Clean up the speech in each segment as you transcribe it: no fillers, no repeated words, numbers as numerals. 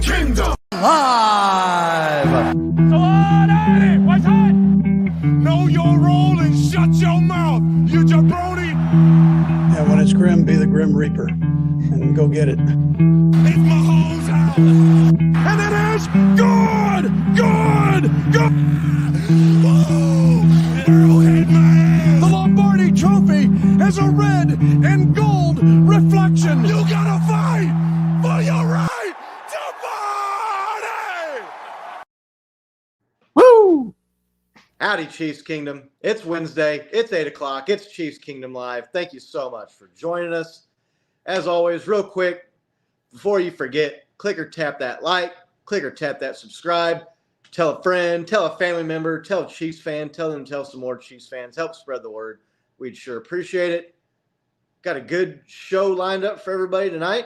Kingdom live. What's hot? Know your role and shut your mouth, you jabroni. And when it's grim, be the Grim Reaper and go get it. It's Mahomes house. And it is good. Woo! Arrowhead man. The Lombardi Trophy has a red and gold reflection. You gotta fight for your right to party. Woo! Howdy, Chiefs Kingdom. It's Wednesday. It's 8 o'clock. It's Chiefs Kingdom Live. Thank you so much for joining us. As always, real quick, before you forget, click or tap that like, click or tap that subscribe. Tell a friend, tell a family member, tell a Chiefs fan, tell them to tell some more Chiefs fans. Help spread the word. We'd sure appreciate it. Got a good show lined up for everybody tonight.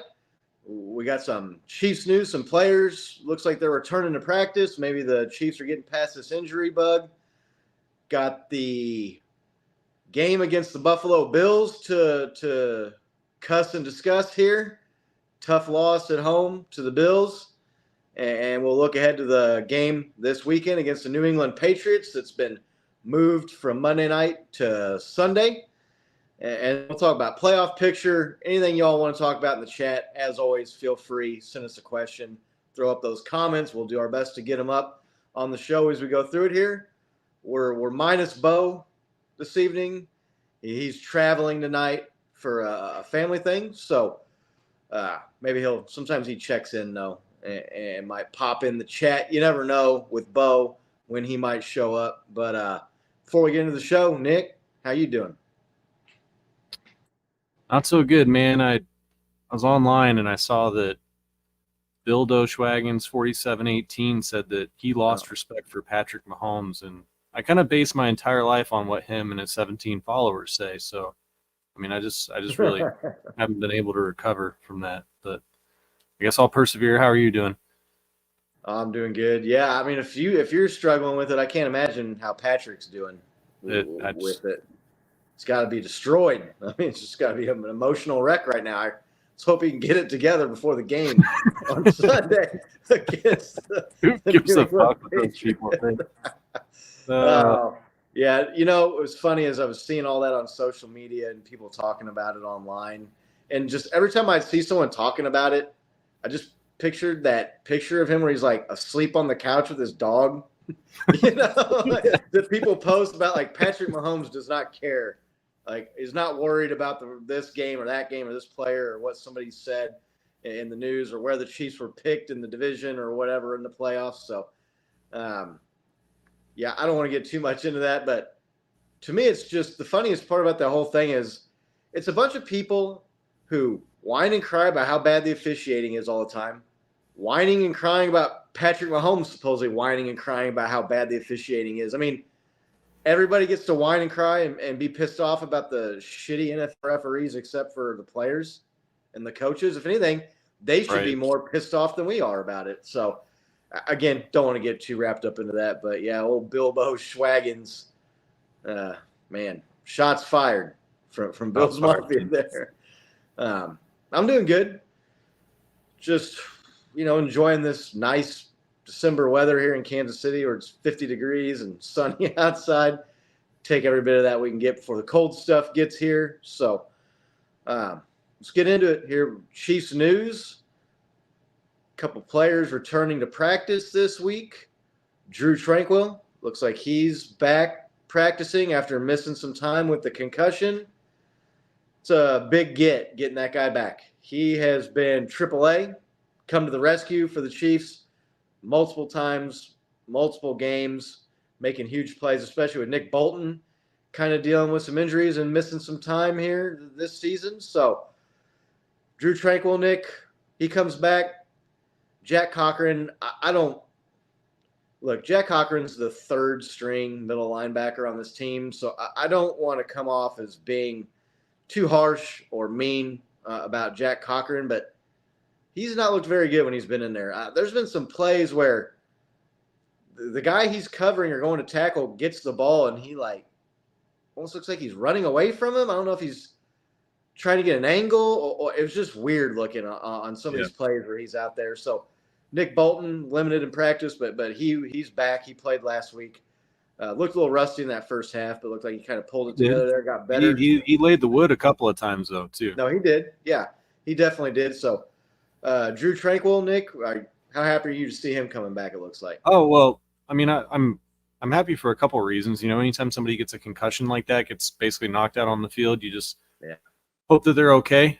We got some Chiefs news, some players. Looks like they're returning to practice. Maybe the Chiefs are getting past this injury bug. Got the game against the Buffalo Bills to cuss and discuss here. Tough loss at home to the Bills. And we'll look ahead to the game this weekend against the New England Patriots that's been moved from Monday night to Sunday. And we'll talk about playoff picture, anything y'all want to talk about in the chat. As always, feel free, send us a question, throw up those comments. We'll do our best to get them up on the show as we go through it here. We're minus Bo this evening. He's traveling tonight for a family thing. So maybe sometimes he checks in though and might pop in the chat. You never know with Bo when he might show up. But before we get into the show, Nick, how you doing? Not so good, man. I was online and I saw that Bill Doschwagens 4718 said that he lost respect for Patrick Mahomes, and I kind of base my entire life on what him and his 17 followers say. So, I mean, I just really haven't been able to recover from that. But I guess I'll persevere. How are you doing? I'm doing good. Yeah, I mean, if you're struggling with it, I can't imagine how Patrick's doing with it. It's got to be destroyed. I mean, it's just got to be an emotional wreck right now. I just hope he can get it together before the game on Sunday against Who gives a fuck what those people think? Yeah, you know, it was funny as I was seeing all that on social media and people talking about it online. And just every time I see someone talking about it, I just pictured that picture of him where he's like asleep on the couch with his dog. You know, that people post about like Patrick Mahomes does not care. Like, he's not worried about this game or that game or this player or what somebody said in the news or where the Chiefs were picked in the division or whatever in the playoffs. So, yeah, I don't want to get too much into that. But to me, it's just the funniest part about the whole thing is it's a bunch of people who whine and cry about how bad the officiating is all the time, whining and crying about Patrick Mahomes supposedly whining and crying about how bad the officiating is. I mean, everybody gets to whine and cry and be pissed off about the shitty NFL referees except for the players and the coaches. If anything, they should be more pissed off than we are about it. So, again, don't want to get too wrapped up into that. But, yeah, old Bilbo Schwaggins, man, shots fired from Bill's Mafia there. I'm doing good. Just, you know, enjoying this nice December weather here in Kansas City where it's 50 degrees and sunny outside. Take every bit of that we can get before the cold stuff gets here. So let's get into it here. Chiefs news. A couple players returning to practice this week. Drew Tranquill looks like he's back practicing after missing some time with the concussion. It's a big getting that guy back. He has been AAA, come to the rescue for the Chiefs multiple times, multiple games, making huge plays, especially with Nick Bolton kind of dealing with some injuries and missing some time here this season. So Drew Tranquill, Nick, he comes back. Jack Cochran, Jack Cochran's the third string middle linebacker on this team, so I don't want to come off as being too harsh or mean about Jack Cochran, but he's not looked very good when he's been in there. There's been some plays where the guy he's covering or going to tackle gets the ball and he almost looks like he's running away from him. I don't know if he's trying to get an angle or it was just weird looking on some of these plays where he's out there. So Nick Bolton limited in practice, but he's back. He played last week. Looked a little rusty in that first half, but looked like he kind of pulled it together there, got better. He laid the wood a couple of times though too. No, he did. Yeah, he definitely did. So, Drew Tranquil, Nick, how happy are you to see him coming back? It looks like. Oh well, I mean, I'm happy for a couple of reasons. You know, anytime somebody gets a concussion like that, gets basically knocked out on the field, you just hope that they're okay.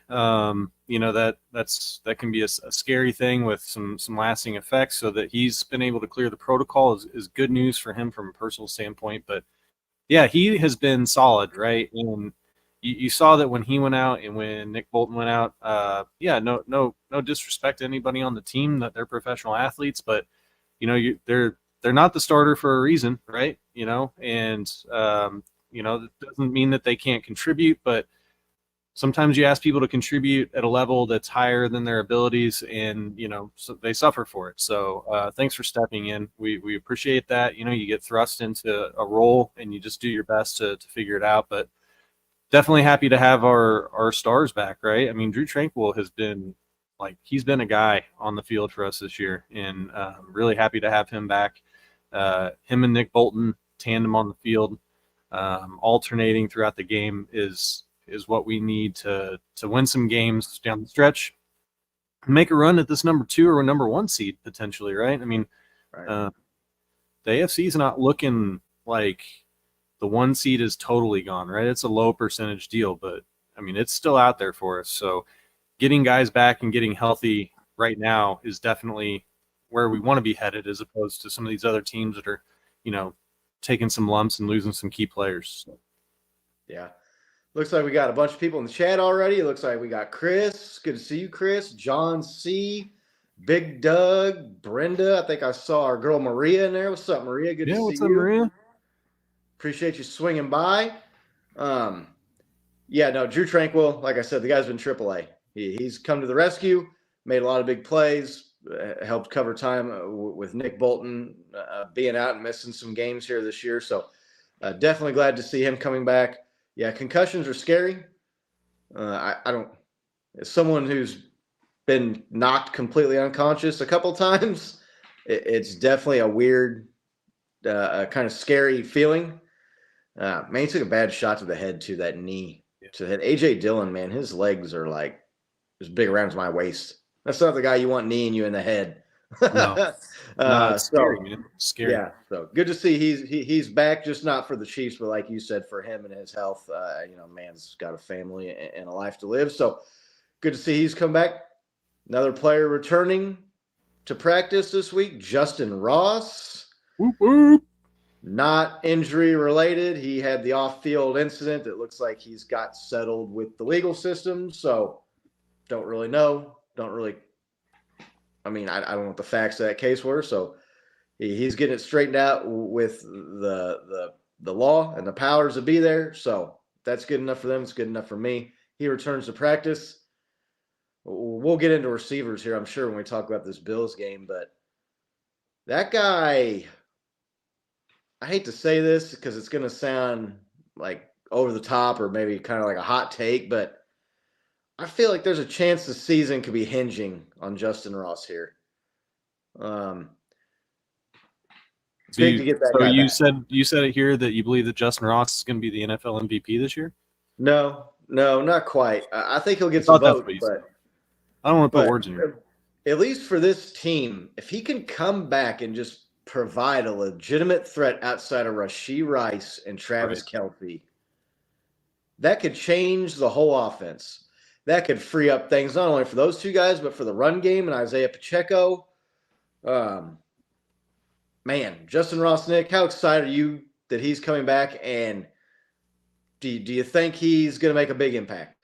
You know, that can be a scary thing with some lasting effects. So that he's been able to clear the protocol is good news for him from a personal standpoint. But yeah, he has been solid, right? And you saw that when he went out and when Nick Bolton went out. No disrespect to anybody on the team, that they're professional athletes, but you know, they're not the starter for a reason, right? You know, and you know, that doesn't mean that they can't contribute, but sometimes you ask people to contribute at a level that's higher than their abilities, and you know, so they suffer for it. So thanks for stepping in. We appreciate that. You know, you get thrust into a role and you just do your best to figure it out. But definitely happy to have our stars back, right? I mean, Drew Tranquil has been he's been a guy on the field for us this year, and really happy to have him back. Him and Nick Bolton tandem on the field, alternating throughout the game is what we need to win some games down the stretch, make a run at this number 2 or number 1 seed potentially, right? I mean, the AFC is not looking like the 1 seed is totally gone, right? It's a low percentage deal, but I mean, it's still out there for us. So getting guys back and getting healthy right now is definitely where we want to be headed, as opposed to some of these other teams that are, you know, taking some lumps and losing some key players. So. Yeah. Looks like we got a bunch of people in the chat already. It looks like we got Chris. Good to see you, Chris. John C. Big Doug. Brenda. I think I saw our girl Maria in there. What's up, Maria? Good to see you. What's up, Maria? Appreciate you swinging by. Drew Tranquil, like I said, the guy's been AAA. He's come to the rescue, made a lot of big plays, helped cover time with Nick Bolton being out and missing some games here this year. So definitely glad to see him coming back. Yeah, concussions are scary. I don't – as someone who's been knocked completely unconscious a couple times, it's definitely a weird kind of scary feeling. Man, he took a bad shot to the head, too, that knee to the head. A.J. Dillon, man, his legs are like as big around my waist. That's not the guy you want kneeing you in the head. No, it's scary, man. Scary. Yeah, so good to see he's back, just not for the Chiefs, but like you said, for him and his health. Man's got a family and a life to live. So good to see he's come back. Another player returning to practice this week, Justyn Ross. Whoop, whoop. Not injury related. He had the off-field incident that looks like he's got settled with the legal system. So don't really know. I don't know what the facts of that case were. So he's getting it straightened out with the law and the powers that be there. So that's good enough for them. It's good enough for me. He returns to practice. We'll get into receivers here, I'm sure, when we talk about this Bills game. But that guy, I hate to say this because it's going to sound like over the top or maybe kind of like a hot take, but I feel like there's a chance the season could be hinging on Justyn Ross here. It's big to get that guy back. You said it here that you believe that Justyn Ross is going to be the NFL MVP this year? No, not quite. I think he'll get some votes, but I don't want to put words in your. At least for this team, if he can come back and just provide a legitimate threat outside of Rashee Rice and Travis Kelce, that could change the whole offense. That could free up things not only for those two guys, but for the run game and Isaiah Pacheco. Man, Justyn Ross, Nick, how excited are you that he's coming back? And do you think he's going to make a big impact?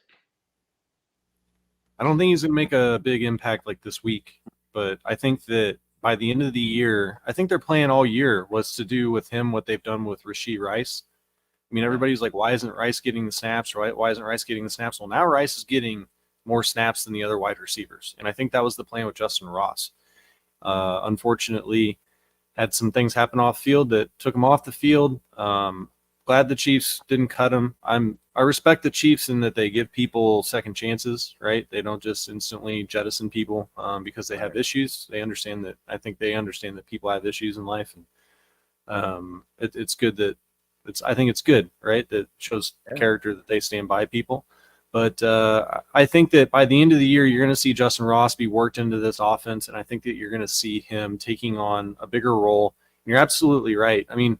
I don't think he's going to make a big impact like this week, but I think that by the end of the year, I think their plan all year was to do with him what they've done with Rashee Rice. I mean, everybody's like, why isn't Rice getting the snaps, right? Why isn't Rice getting the snaps? Well, now Rice is getting more snaps than the other wide receivers. And I think that was the plan with Justyn Ross. Unfortunately, had some things happen off field that took him off the field. glad the Chiefs didn't cut him. I respect the Chiefs in that they give people second chances, right? They don't just instantly jettison people because they have issues. They understand that. I think they understand that people have issues in life, and it's good that I think it's good, right? That shows character that they stand by people. But I think that by the end of the year, you're going to see Justyn Ross be worked into this offense, and I think that you're going to see him taking on a bigger role. And you're absolutely right. I mean,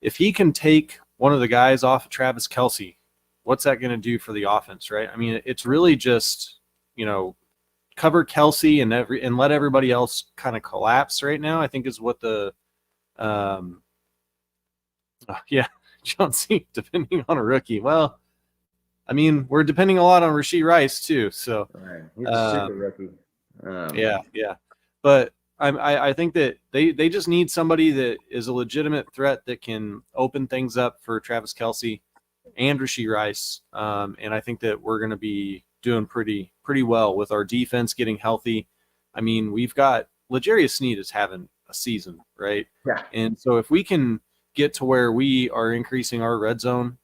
if he can take one of the guys off of Travis Kelce, what's that going to do for the offense, right? I mean, it's really just, cover Kelce and let everybody else kind of collapse right now, I think is what the John C, depending on a rookie. Well, I mean, we're depending a lot on Rashee Rice too. So Right. He's a super rookie. Yeah. But I think that they just need somebody that is a legitimate threat that can open things up for Travis Kelce and Rashee Rice. And I think that we're going to be doing pretty well with our defense getting healthy. I mean, we've got L'Jarius Sneed is having a season, right? Yeah. And so if we can get to where we are increasing our red zone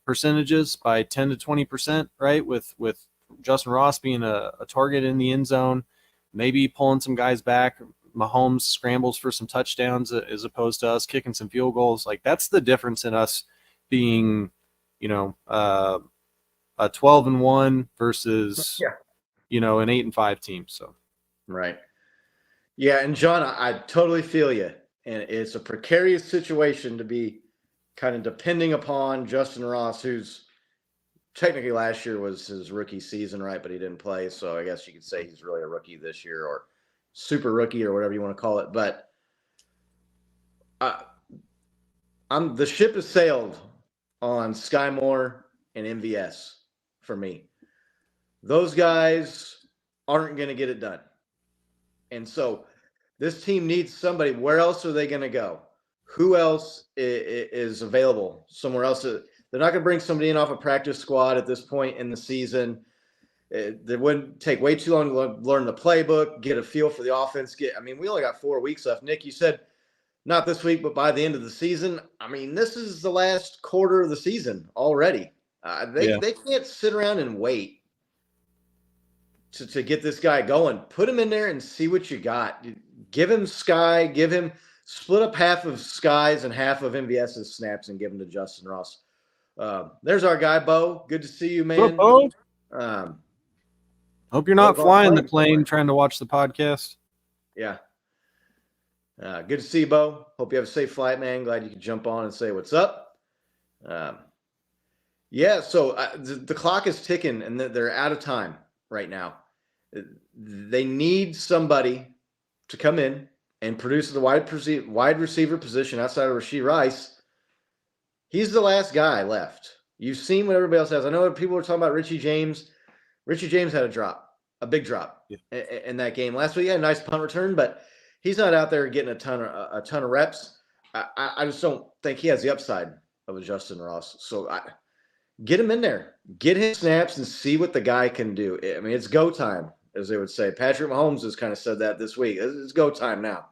percentages by 10 to 20%, right? With Justyn Ross being a target in the end zone, maybe pulling some guys back. Mahomes scrambles for some touchdowns as opposed to us kicking some field goals. Like, that's the difference in us being, a 12-1 versus, an 8-5 team. So, right. Yeah. And John, I totally feel you. And it's a precarious situation to be kind of depending upon Justyn Ross, who's technically last year was his rookie season, right? But he didn't play. So I guess you could say he's really a rookie this year, or super rookie, or whatever you want to call it. But the ship has sailed on Sky Moore and MVS for me. Those guys aren't going to get it done. And so this team needs somebody. Where else are they going to go? Who else is available somewhere else? They're not going to bring somebody in off a practice squad at this point in the season. It wouldn't take way too long to learn the playbook, get a feel for the offense. We only got 4 weeks left. Nick, you said not this week, but by the end of the season. I mean, this is the last quarter of the season already. They can't sit around and wait to get this guy going. Put him in there and see what you got. Give him Sky, split up half of Sky's and half of MVS's snaps and give them to Justyn Ross. There's our guy, Bo. Good to see you, man. Bo. Hope you're not flying the plane trying to watch the podcast. Yeah. Good to see you, Bo. Hope you have a safe flight, man. Glad you could jump on and say what's up. So the clock is ticking, and they're out of time right now. They need somebody to come in and produce the wide receiver position outside of Rashee Rice. He's the last guy left. You've seen what everybody else has. I know people were talking about Richie James. Richie James had a big drop in that game last week. He had a nice punt return, but he's not out there getting a ton of reps. I just don't think he has the upside of a Justyn Ross. So get him in there, get his snaps, and see what the guy can do. I mean, it's go time, as they would say. Patrick Mahomes has kind of said that this week. It's go time now.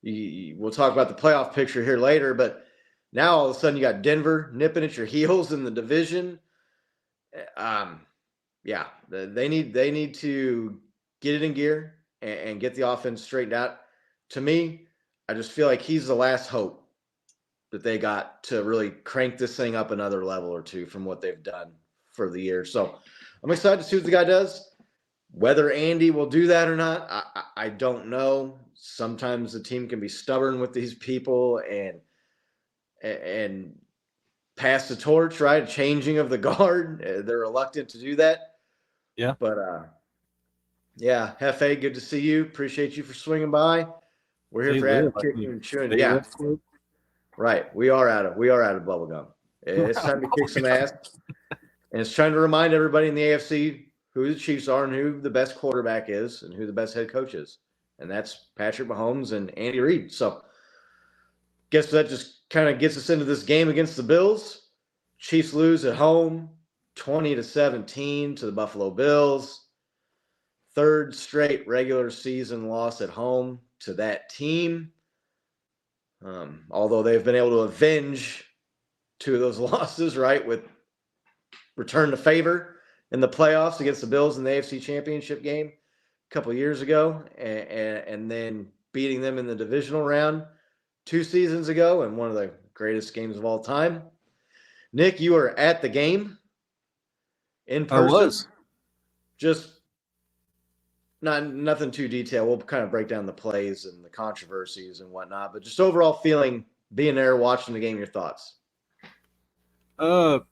We'll talk about the playoff picture here later, but now all of a sudden you got Denver nipping at your heels in the division. They need to get it in gear and get the offense straightened out. To me, I just feel like he's the last hope that they got to really crank this thing up another level or two from what they've done for the year. So I'm excited to see what the guy does. Whether Andy will do that or not, I don't know. Sometimes the team can be stubborn with these people and pass the torch, right? Changing of the guard. They're reluctant to do that. Yeah. But, Hefe, good to see you. Appreciate you for swinging by. We're here for kicking and chewing. Yeah. Right. We are out of bubble gum. It's time to kick some ass. And it's trying to remind everybody in the AFC who the Chiefs are and who the best quarterback is and who the best head coach is. And that's Patrick Mahomes and Andy Reid. So guess that just kind of gets us into this game against the Bills. Chiefs lose at home 20-17 to the Buffalo Bills. Third straight regular season loss at home to that team. Although they've been able to avenge 2 of those losses, right, with return to favor in the playoffs against the Bills in the AFC Championship game a couple of years ago, and then beating them in the divisional round 2 seasons ago in one of the greatest games of all time. Nick, you were at the game in person. I was. Just nothing too detailed. We'll kind of break down the plays and the controversies and whatnot, but just overall feeling, being there, watching the game, your thoughts. Not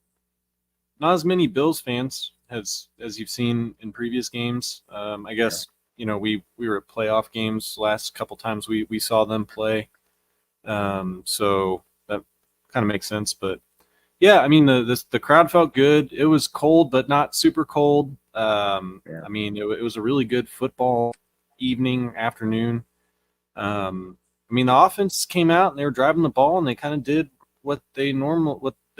as many Bills fans as you've seen in previous games. I guess we were at playoff games last couple times we saw them play, so that kind of makes sense. But yeah, I mean the crowd felt good. It was cold, but not super cold. I mean it was a really good football afternoon. I mean the offense came out and they were driving the ball and they kind of did what they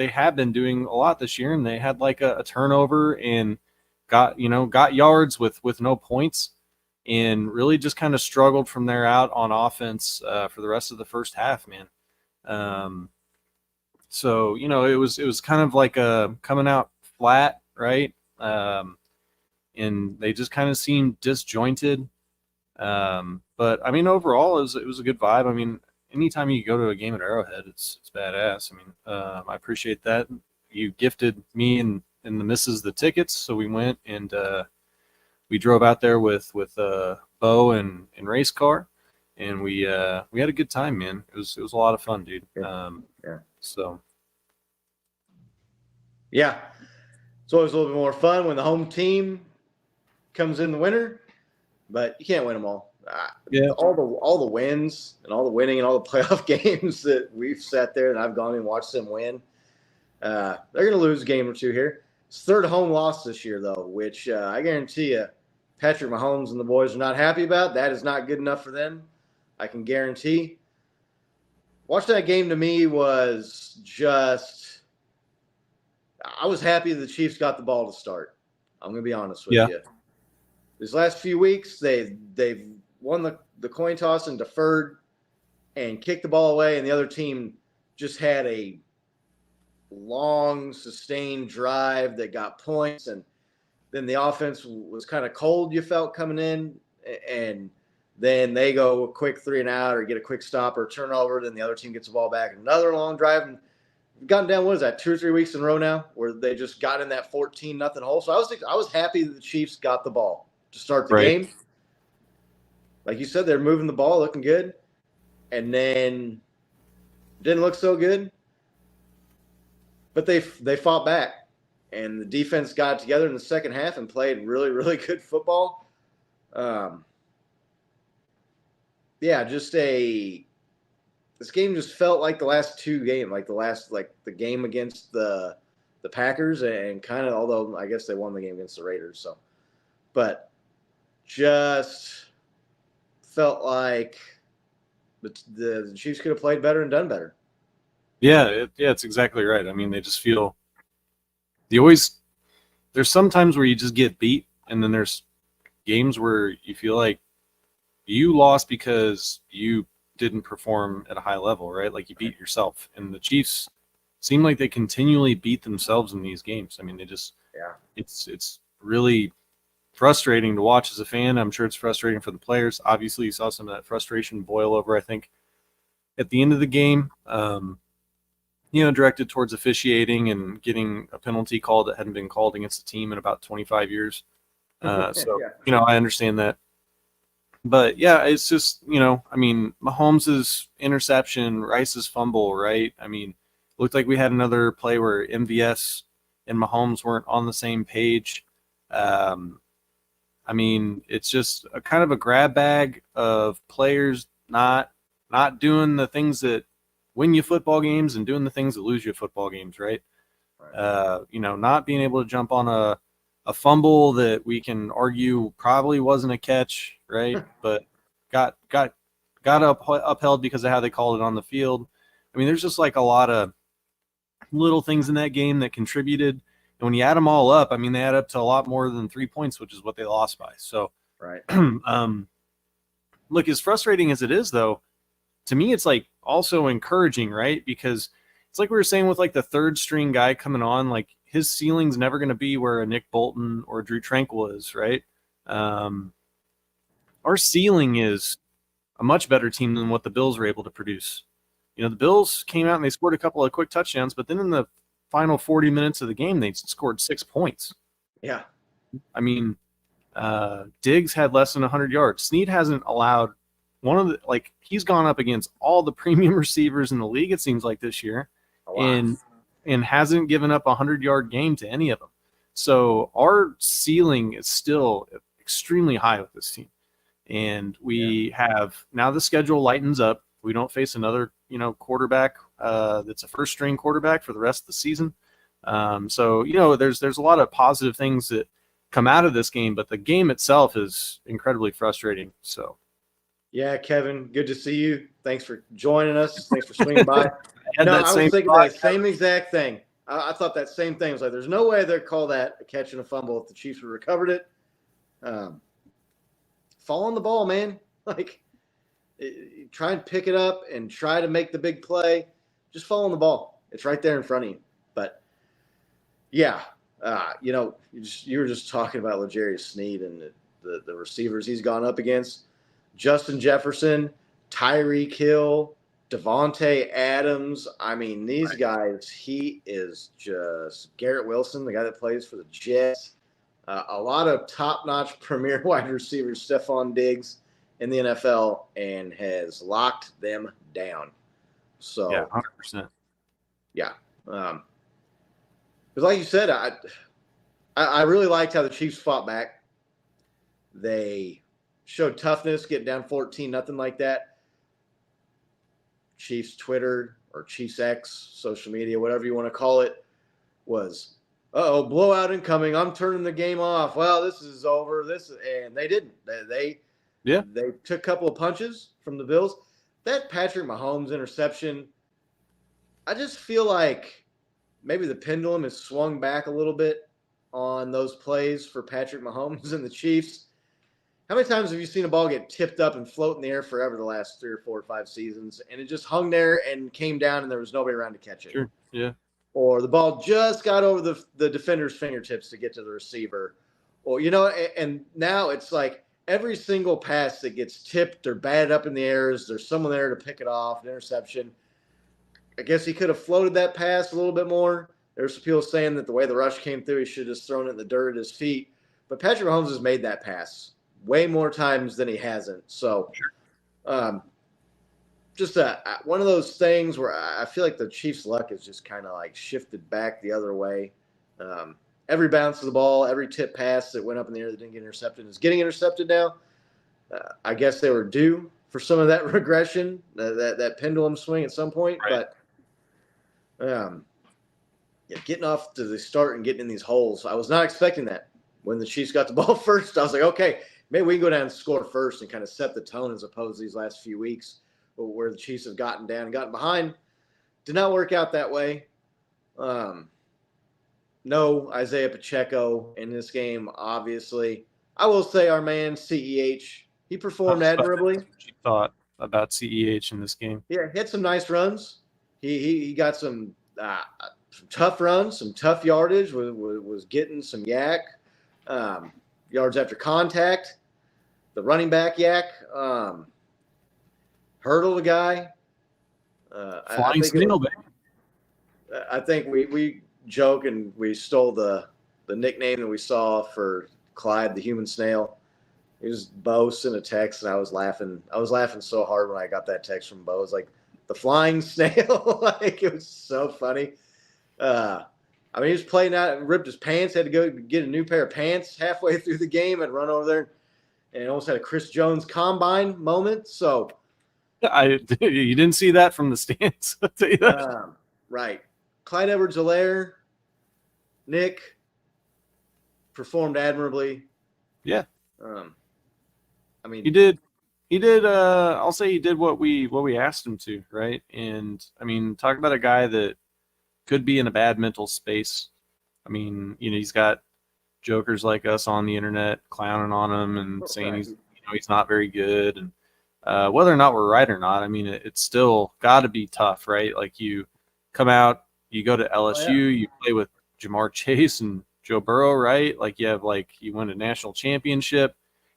have been doing a lot this year, and they had like a turnover and got yards with no points, and really just kind of struggled from there out on offense for the rest of the first half, man. So it was kind of like coming out flat, right? And they just kind of seemed disjointed. But I mean overall it was a good vibe. I mean, anytime you go to a game at Arrowhead, it's badass. I mean, I appreciate that. You gifted me and the missus the tickets, so we went and we drove out there with Bo and race car, and we had a good time, man. It was a lot of fun, dude. So yeah, it's always a little bit more fun when the home team comes in the winner, but you can't win them all. All the wins and all the winning and all the playoff games that we've sat there and I've gone and watched them win, they're going to lose a game or two here. It's third home loss this year, though, which I guarantee you Patrick Mahomes and the boys are not happy about. That is not good enough for them, I can guarantee. Watching that game to me was just – I was happy the Chiefs got the ball to start. I'm going to be honest with you. These last few weeks, they've won the coin toss and deferred and kicked the ball away, and the other team just had a long, sustained drive that got points, and then the offense was kind of cold, you felt, coming in, and then they go a quick 3-and-out or get a quick stop or turnover, then the other team gets the ball back, another long drive, and we've gotten down, what is that, 2 or 3 weeks in a row now, where they just got in that 14-0 hole. So I was happy that the Chiefs got the ball to start the game. Like you said, they're moving the ball, looking good, and then didn't look so good. But they fought back, and the defense got together in the second half and played really, really good football. This game just felt like the last 2 games, like the game against the Packers, and kind of, although I guess they won the game against the Raiders. So, but just felt like the Chiefs could have played better and done better. Yeah, it's exactly right. I mean, they just feel there's some times where you just get beat, and then there's games where you feel like you lost because you didn't perform at a high level, right? Like you beat yourself. And the Chiefs seem like they continually beat themselves in these games. I mean, it's really frustrating to watch as a fan. I'm sure it's frustrating for the players. Obviously, you saw some of that frustration boil over, I think, at the end of the game, directed towards officiating and getting a penalty call that hadn't been called against the team in about 25 years. I understand that. But, yeah, it's just, I mean, Mahomes' interception, Rice's fumble, right? I mean, it looked like we had another play where MVS and Mahomes weren't on the same page. I mean, it's just a kind of a grab bag of players not doing the things that win you football games and doing the things that lose you football games, right? Not being able to jump on a fumble that we can argue probably wasn't a catch, right? But got upheld because of how they called it on the field. I mean, there's just like a lot of little things in that game that contributed. And when you add them all up, I mean, they add up to a lot more than 3 points, which is what they lost by. So, right. Look, as frustrating as it is, though, to me, it's like also encouraging, right? Because it's like we were saying with like the third string guy coming on, like his ceiling's never going to be where a Nick Bolton or Drew Tranquill is, right? Our ceiling is a much better team than what the Bills were able to produce. The Bills came out and they scored a couple of quick touchdowns, but then in the final 40 minutes of the game, they scored 6 points. Yeah. I mean, Diggs had less than 100 yards. Snead hasn't allowed he's gone up against all the premium receivers in the league, it seems like, this year, and hasn't given up a 100-yard game to any of them. So our ceiling is still extremely high with this team. And we have now the schedule lightens up. We don't face another, quarterback that's a first string quarterback for the rest of the season. So there's a lot of positive things that come out of this game, but the game itself is incredibly frustrating. So, yeah, Kevin, good to see you. Thanks for joining us. Thanks for swinging by. I was thinking that same exact thing. I thought that same thing. I was like, there's no way they'd call that a catch and a fumble if the Chiefs would have recovered it. Fall on the ball, man. Try and pick it up and try to make the big play. Just fall on the ball. It's right there in front of you. But, yeah, you were just talking about L'Jarius Sneed and the receivers he's gone up against. Justin Jefferson, Tyreek Hill, Devontae Adams. I mean, these guys, he is just Garrett Wilson, the guy that plays for the Jets. A lot of top-notch premier wide receivers, Stephon Diggs, in the NFL, and has locked them down. So, yeah, 100%. Yeah. Because like you said, I really liked how the Chiefs fought back. They showed toughness, getting down 14, nothing like that. Chiefs Twitter or Chiefs X, social media, whatever you want to call it, was, blowout incoming. I'm turning the game off. Well, this is over. And they didn't. They took a couple of punches from the Bills. That Patrick Mahomes interception, I just feel like maybe the pendulum has swung back a little bit on those plays for Patrick Mahomes and the Chiefs. How many times have you seen a ball get tipped up and float in the air forever the last 3 or 4 or 5 seasons, and it just hung there and came down and there was nobody around to catch it? Sure, yeah. Or the ball just got over the defender's fingertips to get to the receiver. Or, and now it's like every single pass that gets tipped or batted up in the air, there's someone there to pick it off, an interception. I guess he could have floated that pass a little bit more. There's some people saying that the way the rush came through, he should have just thrown it in the dirt at his feet. But Patrick Mahomes has made that pass way more times than he hasn't. So just one of those things where I feel like the Chiefs' luck has just kind of like shifted back the other way. Every bounce of the ball, every tip pass that went up in the air that didn't get intercepted is getting intercepted now. I guess they were due for some of that regression, that pendulum swing at some point. Right. But getting off to the start and getting in these holes, I was not expecting that. When the Chiefs got the ball first, I was like, okay, maybe we can go down and score first and kind of set the tone as opposed to these last few weeks where the Chiefs have gotten down and gotten behind. Did not work out that way. No Isaiah Pacheco in this game, obviously. I will say our man, CEH, he performed admirably. What you thought about CEH in this game? Yeah, he had some nice runs. He got some tough runs, some tough yardage, was getting some yak. Yards after contact, the running back yak, hurdled a guy. Flying snail, baby. I think we joke and we stole the nickname that we saw for Clyde, the human snail. It was Bo sent a text, and I was laughing. I was laughing so hard when I got that text from Bo. It was like the flying snail. Like, it was so funny. I mean, he was playing out, ripped his pants, had to go get a new pair of pants halfway through the game and run over there and almost had a Chris Jones combine moment. So you didn't see that from the stands. I'll tell you that. Right. Clyde Edwards-Helaire, Nick, performed admirably. Yeah. I mean, he did. I'll say he did what we asked him to, right? And I mean, talk about a guy that could be in a bad mental space. I mean, he's got jokers like us on the internet clowning on him and saying he's not very good. And whether or not we're right or not, I mean, it's still got to be tough, right? Like, you come out, you go to LSU, Oh, yeah. you play with Jamar Chase and Joe Burrow, right? Like you win a national championship,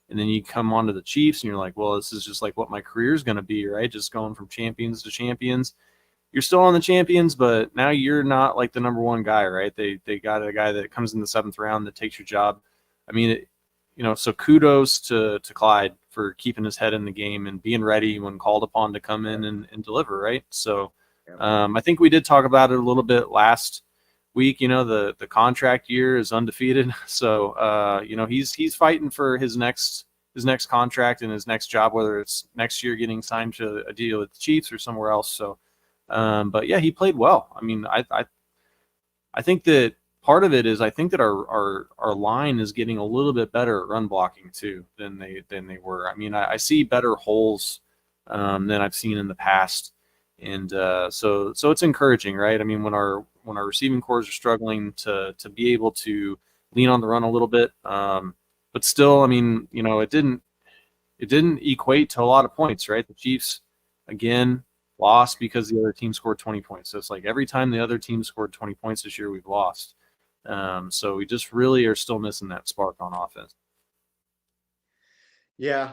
and then you come onto the Chiefs, and you're like, well, this is just like what my career is going to be, right? Just going from champions to champions. You're still on the champions, but now you're not like the number one guy, right? They got a guy that comes in the 7th round that takes your job. I mean, so kudos to Clyde for keeping his head in the game and being ready when called upon to come in and deliver, right? So I think we did talk about it a little bit last week. The contract year is undefeated, so he's fighting for his next contract and his next job, whether it's next year getting signed to a deal with the Chiefs or somewhere else. So, but yeah, he played well. I mean, I think that part of it is I think that our line is getting a little bit better at run blocking too than they were. I mean, I see better holes than I've seen in the past, and so it's encouraging, right? I mean, when our receiving cores are struggling to be able to lean on the run a little bit, but still, I mean, it didn't equate to a lot of points, right? The Chiefs again lost because the other team scored 20 points. So it's like every time the other team scored 20 points this year, we've lost. So we just really are still missing that spark on offense. Yeah.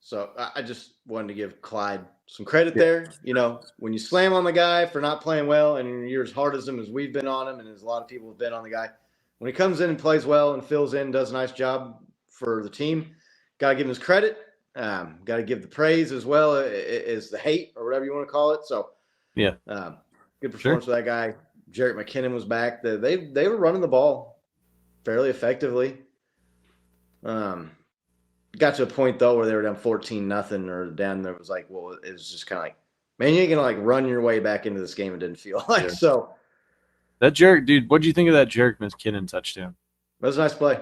So I just wanted to give Clyde some credit there. When you slam on the guy for not playing well and you're as hard as him as we've been on him and as a lot of people have been on the guy, when he comes in and plays well and fills in, does a nice job for the team, got to give him his credit. Got to give the praise as well as the hate or whatever you want to call it. So, yeah, good performance for that guy. Jerick McKinnon was back. They were running the ball fairly effectively. Got to a point though where they were down 14-0 or down. There was like, well, it was just kind of like, man, you ain't gonna like run your way back into this game. It didn't feel like so. That Jerick, dude, what do you think of that Jerick McKinnon touchdown? That was a nice play.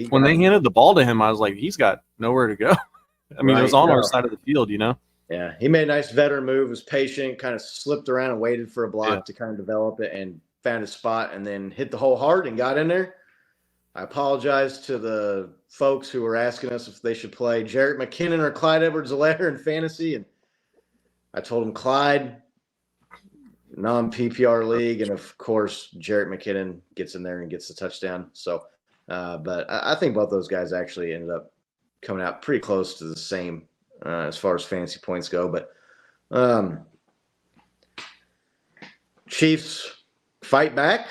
When they handed the ball to him, I was like, he's got nowhere to go. I mean, it was on our side of the field, Yeah, he made a nice veteran move, was patient, kind of slipped around and waited for a block to kind of develop it and found his spot and then hit the hole hard and got in there. I apologize to the folks who were asking us if they should play Jerick McKinnon or Clyde Edwards-Helaire in fantasy. And I told them Clyde, non-PPR league. And, of course, Jerick McKinnon gets in there and gets the touchdown. So, but I think both those guys actually ended up coming out pretty close to the same as far as fantasy points go. But Chiefs fight back.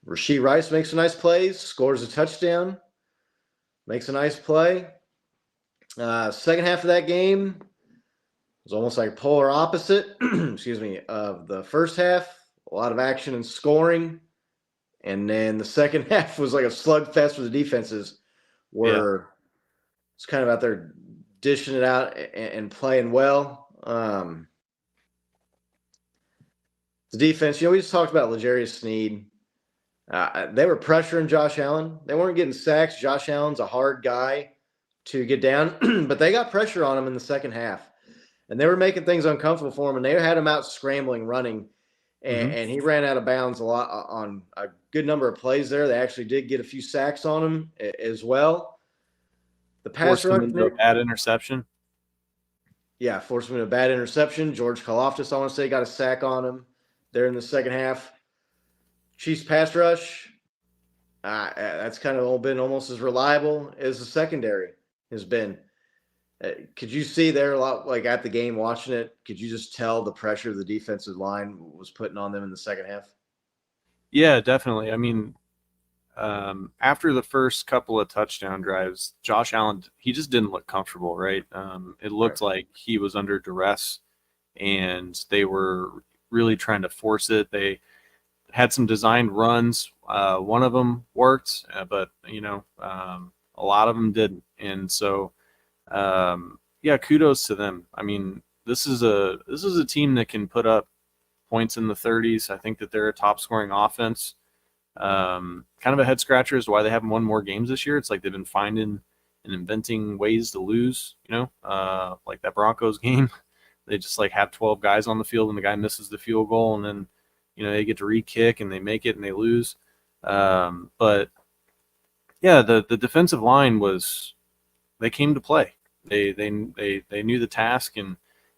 Rashee Rice makes some nice plays, scores a touchdown, makes a nice play. Second half of that game was almost like polar opposite, of the first half. A lot of action and scoring. And then the second half was like a slugfest for the defenses where it's kind of out there dishing it out and playing well. The defense, we just talked about L'Jarius Sneed. They were pressuring Josh Allen. They weren't getting sacks. Josh Allen's a hard guy to get down, but they got pressure on him in the second half. And they were making things uncomfortable for him, and they had him out scrambling, running. And he ran out of bounds a lot on a good number of plays there. They actually did get a few sacks on him as well. The pass rush, a bad interception. Yeah, forced him into a bad interception. George Karlaftis, I want to say, got a sack on him there in the second half. Chiefs pass rush, that's kind of been almost as reliable as the secondary has been. Could you see there a lot, like at the game watching it, could you just tell the pressure the defensive line was putting on them in the second half? Yeah, definitely. I mean, after the first couple of touchdown drives, Josh Allen, he just didn't look comfortable, right? It looked like he was under duress, and they were really trying to force it. They had some designed runs. One of them worked, but a lot of them didn't. And so, kudos to them. I mean, this is a team that can put up points in the 30s. I think that they're a top scoring offense. Kind of a head scratcher as to why they haven't won more games this year. It's like they've been finding and inventing ways to lose, like that Broncos game. They just like have 12 guys on the field and the guy misses the field goal, and then they get to re-kick and they make it and they lose. But yeah, the defensive line they came to play. They knew the task, and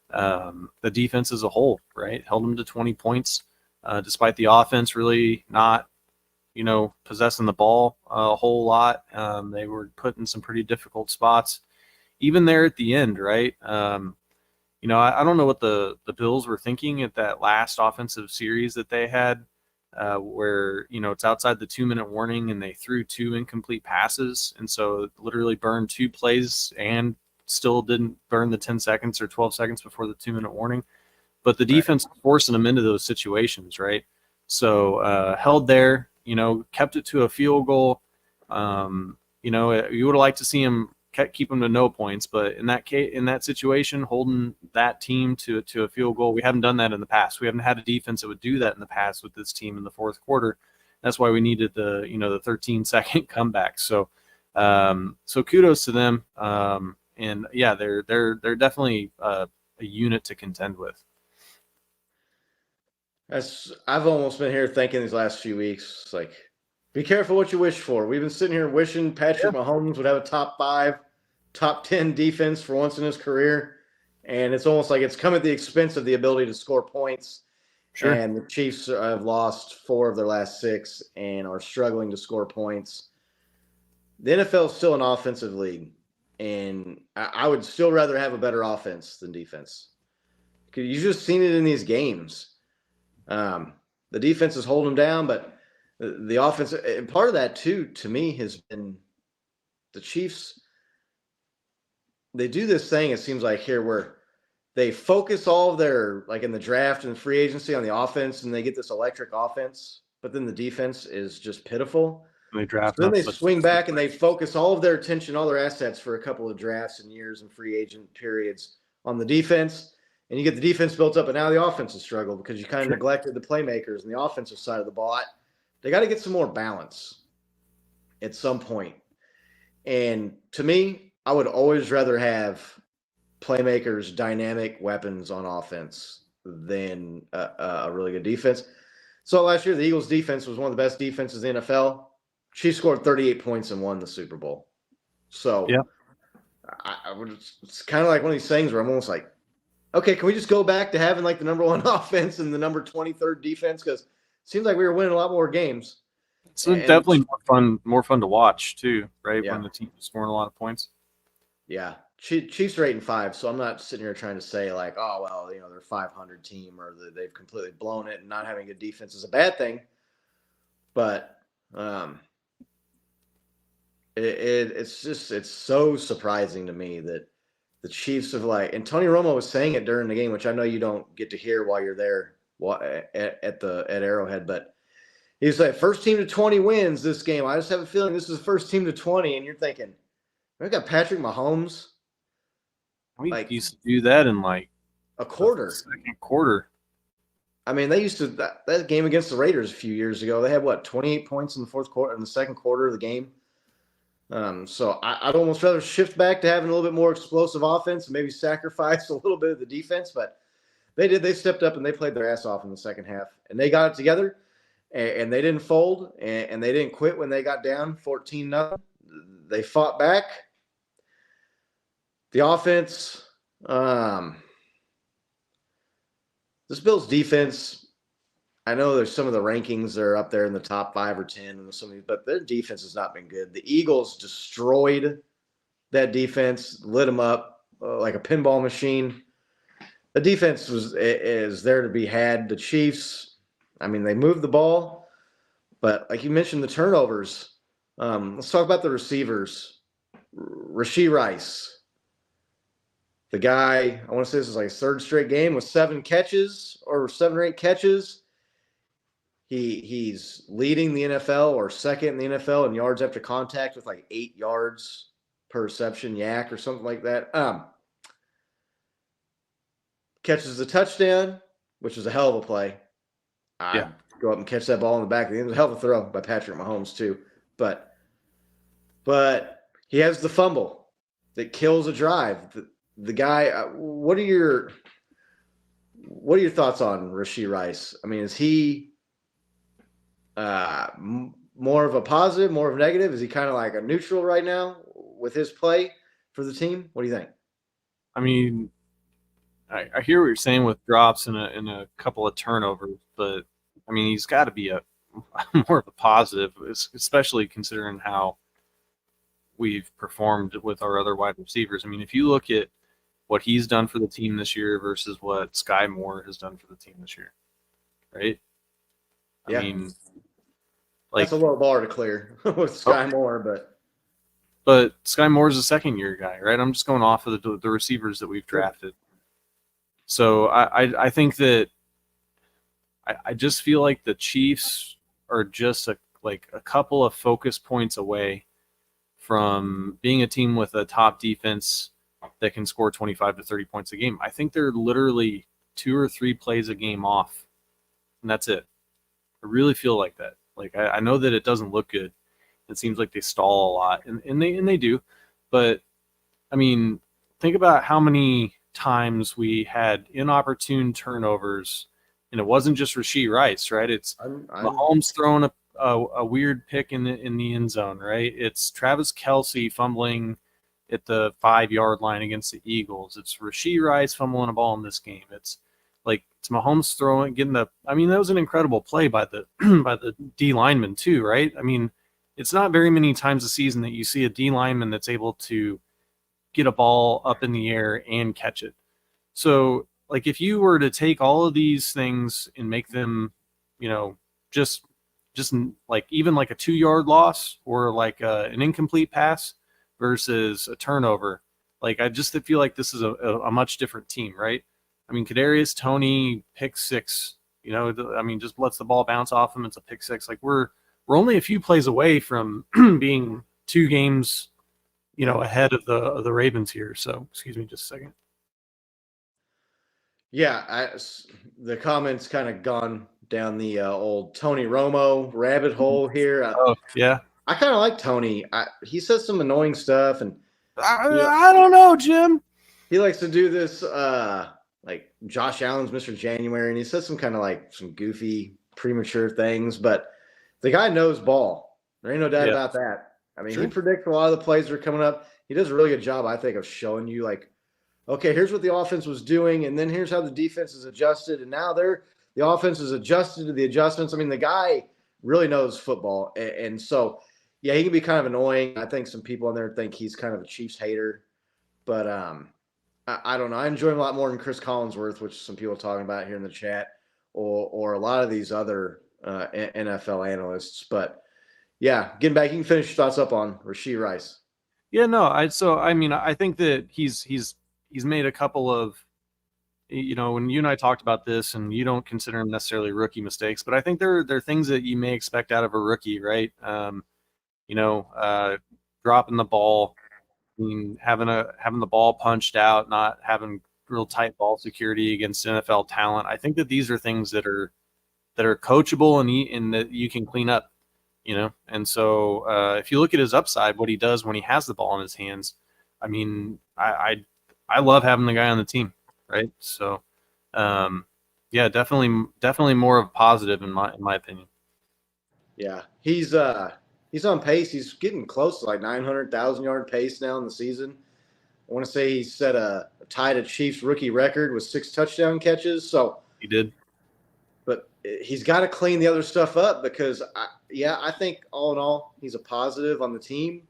the defense as a whole, right, held them to 20 points. despite the offense really not, possessing the ball a whole lot. They were put in some pretty difficult spots, even there at the end, right? I don't know what the Bills were thinking at that last offensive series that they had, where it's outside the 2-minute warning and they threw 2 incomplete passes, and so literally burned 2 plays and still didn't burn the 10 seconds or 12 seconds before the 2-minute warning. But the defense was forcing them into those situations, right? So held there, kept it to a field goal. You would have liked to see him keep them to no points, but in that situation, holding that team to a field goal, we haven't done that in the past. We haven't had a defense that would do that in the past with this team in the fourth quarter. That's why we needed the 13-second comeback. So kudos to them. And yeah, they're definitely a unit to contend with. I've almost been here thinking these last few weeks, it's like, be careful what you wish for. We've been sitting here wishing Patrick Mahomes would have a top 5, top 10 defense for once in his career. And it's almost like it's come at the expense of the ability to score points. Sure. And the Chiefs have lost 4 of their last 6 and are struggling to score points. The NFL is still an offensive league, and I would still rather have a better offense than defense. You've just seen it in these games. The defense is holding them down, but the offense, and part of that too, to me, has been the Chiefs. They do this thing, it seems like here, where they focus all of their, like in the draft and free agency, on the offense, and they get this electric offense, but then the defense is just pitiful. They draft. So then they swing back and they focus all of their attention, all their assets for a couple of drafts and years and free agent periods on the defense. And you get the defense built up, and now the offense has struggled because you kind of neglected the playmakers and the offensive side of the ball. They got to get some more balance at some point. And to me, I would always rather have playmakers, dynamic weapons on offense than a really good defense. So last year, the Eagles' defense was one of the best defenses in the NFL. Chiefs scored 38 points and won the Super Bowl. So yeah, it's kind of like one of these things where I'm almost like, okay, can we just go back to having like the number 1 offense and the number 23rd defense? Because it seems like we were winning a lot more games. So definitely more fun to watch too, right? Yeah. When the team is scoring a lot of points. Yeah. Chiefs are 8-5, so I'm not sitting here trying to say like, oh, well, they're a 500 team or they've completely blown it, and not having a defense is a bad thing. But it's so surprising to me that the Chiefs have and Tony Romo was saying it during the game, which I know you don't get to hear while you're there at Arrowhead, but he's like, first team to 20 wins this game. I just have a feeling this is the first team to 20, and you're thinking, we got Patrick Mahomes. We used to do that in like a quarter. Second quarter. I mean, they used to that game against the Raiders a few years ago. They had 28 points in the fourth quarter, in the second quarter of the game. So I'd almost rather shift back to having a little bit more explosive offense and maybe sacrifice a little bit of the defense. But they did. They stepped up and they played their ass off in the second half, and they got it together, and they didn't fold, and they didn't quit when they got down 14-0. They fought back. The offense, this Bills defense, I know there's some of the rankings that are up there in the top 5 or 10, and some of these, but their defense has not been good. The Eagles destroyed that defense, lit them up like a pinball machine. The defense is there to be had. The Chiefs, I mean, they moved the ball, but like you mentioned, the turnovers. Let's talk about the receivers. Rashee Rice. The guy, I want to say this is like his 3rd straight game with 7 catches or 7 or 8 catches. He's leading the NFL or second in the NFL in yards after contact with like 8 yards per reception, yak or something like that. Catches the touchdown, which was a hell of a play. Go up and catch that ball in the back of the end. It was a hell of a throw by Patrick Mahomes too. But he has the fumble that kills a drive. The guy, what are your thoughts on Rashee Rice? I mean, is he more of a positive, more of a negative? Is he kind of like a neutral right now with his play for the team? What do you think? I mean, I hear what you're saying with drops and a couple of turnovers, but I mean, he's got to be a more of a positive, especially considering how we've performed with our other wide receivers. I mean, if you look at what he's done for the team this year versus what Sky Moore has done for the team this year, right? I Yeah. mean, That's like, a low bar to clear with Sky Moore, but Sky Moore's a second-year guy, right? I'm just going off of the receivers that we've drafted. So I think that I just feel like the Chiefs are just a couple of focus points away from being a team with a top defense that can score 25 to 30 points a game. I think they're literally 2 or 3 plays a game off, and that's it. I really feel like that. Like I know that it doesn't look good. It seems like they stall a lot, and they do. But I mean, think about how many times we had inopportune turnovers, and it wasn't just Rashee Rice, right? It's Mahomes throwing a weird pick in the end zone, right? It's Travis Kelce fumbling at the 5-yard line against the Eagles. It's Rashee Rice fumbling a ball in this game. It's Mahomes getting the. I mean, that was an incredible play by the by the D lineman too, right? I mean, it's not very many times a season that you see a D lineman that's able to get a ball up in the air and catch it. So, like, if you were to take all of these things and make them, just like even like a 2-yard loss or like an incomplete pass versus a turnover, like I just feel like this is a much different team, right? I mean, Kadarius Toney pick 6, just lets the ball bounce off him. It's a pick 6. Like we're only a few plays away from being 2 games ahead of the Ravens here. So, excuse me just a second. yeah, the comments kind of gone down the old Tony Romo rabbit hole here. Yeah. I kind of like Tony. He says some annoying stuff, and I don't know, Jim. he likes to do this, like Josh Allen's Mr. January, and he says some kind of like some goofy, premature things. But the guy knows ball. There ain't no doubt about that. I mean, he predicts a lot of the plays that are coming up. He does a really good job, I think, of showing you like, okay, here's what the offense was doing, and then here's how the defense is adjusted, and now the offense is adjusted to the adjustments. I mean, the guy really knows football, and so yeah, he can be kind of annoying. I think some people in there think he's kind of a Chiefs hater, but I don't know. I enjoy him a lot more than Chris Collinsworth, which some people are talking about here in the chat, or a lot of these other NFL analysts. But yeah, getting back, you can finish your thoughts up on Rashee Rice. Yeah, no, I think that he's made a couple of, when you and I talked about this, and you don't consider them necessarily rookie mistakes, but I think they're things that you may expect out of a rookie, right? Dropping the ball, having the ball punched out, not having real tight ball security against NFL talent. I think that these are things that are coachable and that you can clean up, And so if you look at his upside, what he does when he has the ball in his hands, I mean, I love having the guy on the team, right? So, yeah, definitely more of a positive in my opinion. Yeah, he's on pace. He's getting close to like 900,000 yard pace now in the season. I want to say he set a tied a Chiefs rookie record with 6 touchdown catches. So He did. But he's got to clean the other stuff up because, I think all in all, he's a positive on the team,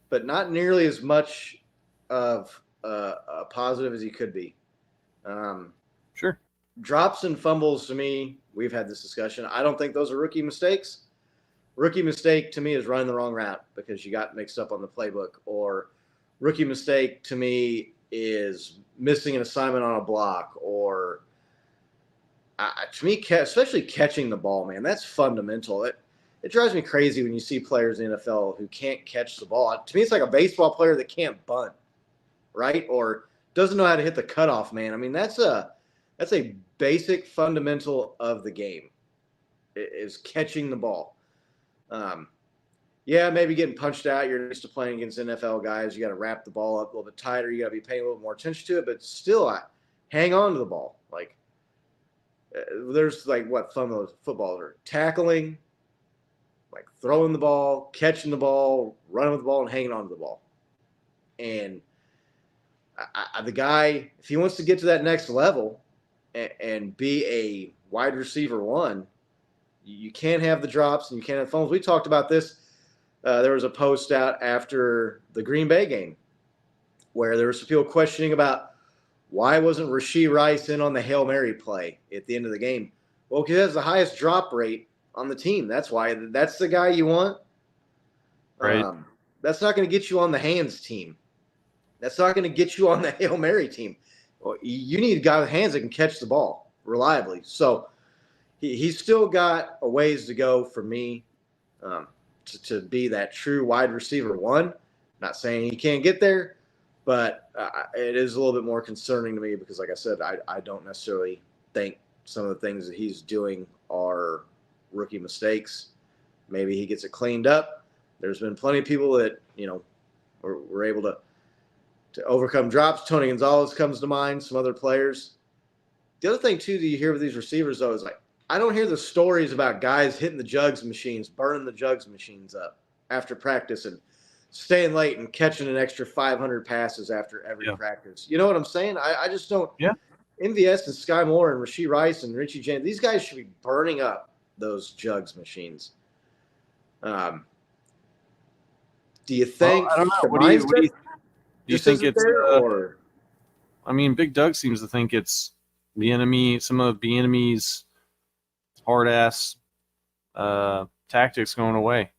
but not nearly as much of a positive as he could be. Sure. Drops and fumbles, to me, we've had this discussion. I don't think those are rookie mistakes. Rookie mistake, to me, is running the wrong route because you got mixed up on the playbook. Or rookie mistake, to me, is missing an assignment on a block or – to me, especially catching the ball, man, that's fundamental. It drives me crazy when you see players in the NFL who can't catch the ball. To me, it's like a baseball player that can't bunt, right? Or doesn't know how to hit the cutoff, man. I mean, that's a basic fundamental of the game is catching the ball. Maybe getting punched out. You're used to playing against NFL guys. You got to wrap the ball up a little bit tighter. You got to be paying a little more attention to it, but still, hang on to the ball. Like, there's like what some of those footballers are tackling, like throwing the ball, catching the ball, running with the ball, and hanging on to the ball. And the guy, if he wants to get to that next level and be a wide receiver 1, You can't have the drops and you can't have fumbles. We talked about this. There was a post out after the Green Bay game where there were some people questioning about why wasn't Rashee Rice in on the Hail Mary play at the end of the game. Well, because he has the highest drop rate on the team. That's why. That's the guy you want. Right. That's not going to get you on the hands team. That's not going to get you on the Hail Mary team. Well, you need a guy with hands that can catch the ball reliably. So he's still got a ways to go for me to be that true wide receiver one. Not saying he can't get there, but it is a little bit more concerning to me because, like I said, I don't necessarily think some of the things that he's doing are rookie mistakes. Maybe he gets it cleaned up. There's been plenty of people that, were able to overcome drops. Tony Gonzalez comes to mind, some other players. The other thing, too, that you hear with these receivers, though, is like, I don't hear the stories about guys hitting the jugs machines, burning the jugs machines up after practice and staying late and catching an extra 500 passes after every practice. You know what I'm saying? I just don't. Yeah. MVS and Sky Moore and Rashee Rice and Richie James, these guys should be burning up those jugs machines. Do you think? Well, I don't know. What do you think it's or? I mean, Big Doug seems to think it's the enemy. Some of the enemy's hard ass tactics going away.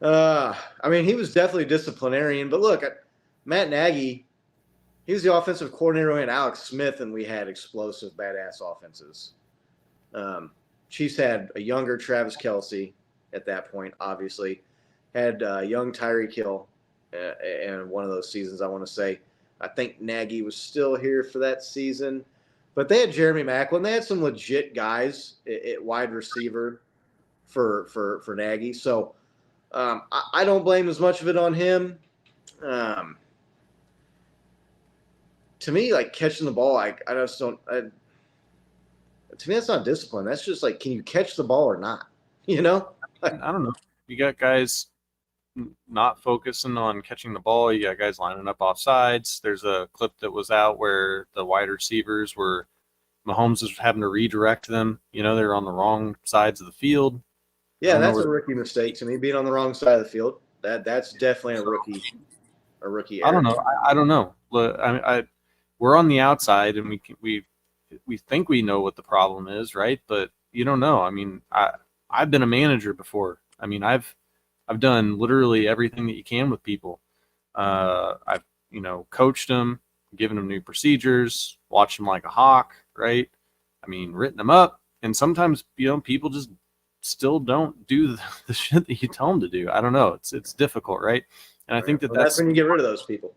I mean, he was definitely a disciplinarian, but look, Matt Nagy, he was the offensive coordinator and Alex Smith, and we had explosive, badass offenses. Chiefs had a younger Travis Kelce at that point, obviously. Had young Tyreek Hill in one of those seasons, I want to say. I think Nagy was still here for that season. But they had Jeremy Maclin. They had some legit guys at wide receiver for Nagy. So I don't blame as much of it on him. To me, like catching the ball, I just don't. To me, that's not discipline. That's just like, can you catch the ball or not? I don't know. You got guys not focusing on catching the ball. You got guys lining up off sides. There's a clip that was out where the wide receivers were Mahomes was having to redirect them. They're on the wrong sides of the field. Yeah, that's a rookie mistake to me, being on the wrong side of the field. That's definitely a rookie error. I don't know. I don't know. Look, we're on the outside, and we think we know what the problem is, right? But you don't know. I mean, I've been a manager before. I mean, I've done literally everything that you can with people. I've coached them, given them new procedures, watched them like a hawk, right? I mean, written them up, and sometimes people just still don't do the shit that you tell them to do. I don't know. It's difficult, right? And I think that's when you get rid of those people.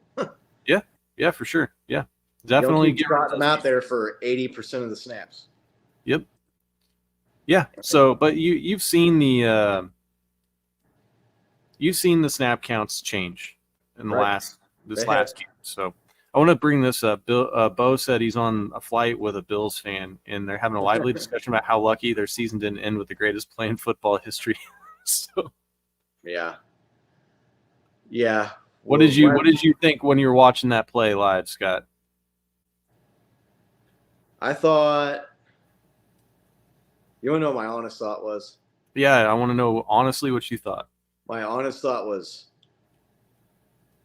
Yeah, for sure. Yeah, definitely get them out there for 80% of the snaps. Yep. Yeah. So, but you've seen the snap counts change in the last game. So I want to bring this up. Bo said he's on a flight with a Bills fan, and they're having a lively discussion about how lucky their season didn't end with the greatest play in football history. So, yeah. What did you think when you were watching that play live, Scott? I thought. You want to know what my honest thought was? Yeah, I want to know honestly what you thought. My honest thought was,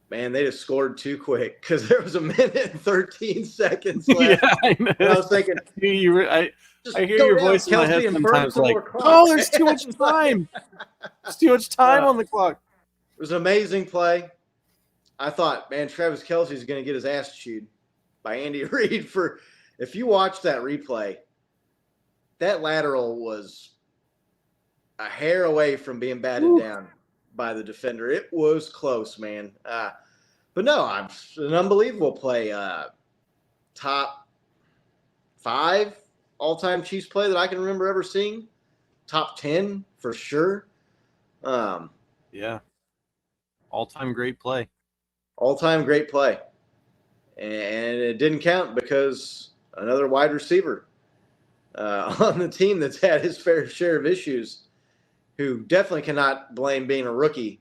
man, they just scored too quick because there was 1:13 seconds left. Yeah, I know. And I was thinking, I hear your voice in my head sometimes like, oh, there's too much time. There's too much time on the clock. It was an amazing play. I thought, man, Travis Kelce is going to get his ass chewed by Andy Reid. If you watch that replay, that lateral was a hair away from being batted down by the defender. It was close, man. But no, an unbelievable play. Top 5 all-time Chiefs play that I can remember ever seeing. Top 10 for sure. Yeah. All-time great play. All-time great play. And it didn't count because another wide receiver on the team that's had his fair share of issues, who definitely cannot blame being a rookie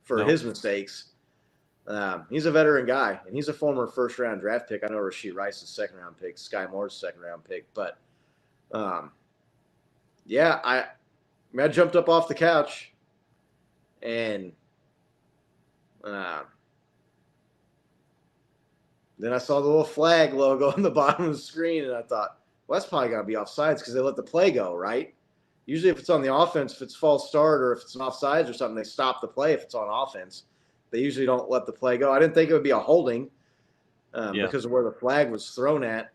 for his mistakes. He's a veteran guy, and he's a former first-round draft pick. I know Rashee Rice is second-round pick, Sky Moore's second-round pick, but Yeah, I jumped up off the couch and then I saw the little flag logo on the bottom of the screen, and I thought, well, that's probably got to be offsides because they let the play go, right? Usually if it's on the offense, if it's false start or if it's an offsides or something, they stop the play if it's on offense. They usually don't let the play go. I didn't think it would be a holding because of where the flag was thrown at.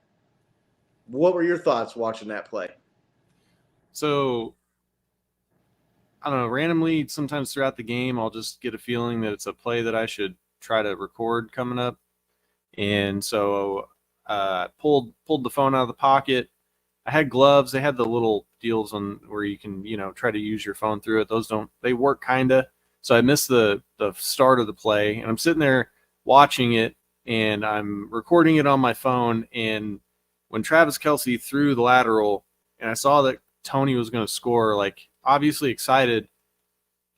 What were your thoughts watching that play? So, I don't know, randomly sometimes throughout the game, I'll just get a feeling that it's a play that I should try to record coming up. And so pulled the phone out of the pocket. I had gloves. They had the little deals on where you can, try to use your phone through it. They work kind of. So I missed the start of the play, and I'm sitting there watching it, and I'm recording it on my phone. And when Travis Kelce threw the lateral, and I saw that Tony was going to score, like obviously excited.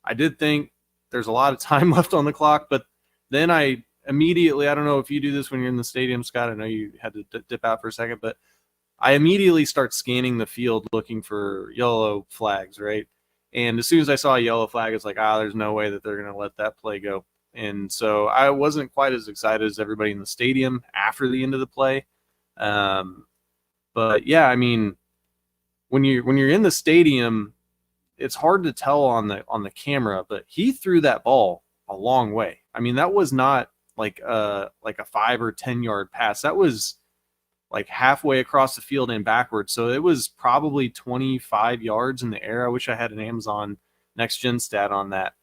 I did think there's a lot of time left on the clock, but then I immediately, I don't know if you do this when you're in the stadium, Scott. I know you had to dip out for a second, but I immediately start scanning the field looking for yellow flags, right? And as soon as I saw a yellow flag, it's like, there's no way that they're going to let that play go. And so I wasn't quite as excited as everybody in the stadium after the end of the play. But yeah, I mean, when you're in the stadium, it's hard to tell on the camera, but he threw that ball a long way. I mean, that was not like a 5 or 10 yard pass. That was like halfway across the field and backwards. So it was probably 25 yards in the air. I wish I had an Amazon Next Gen stat on that.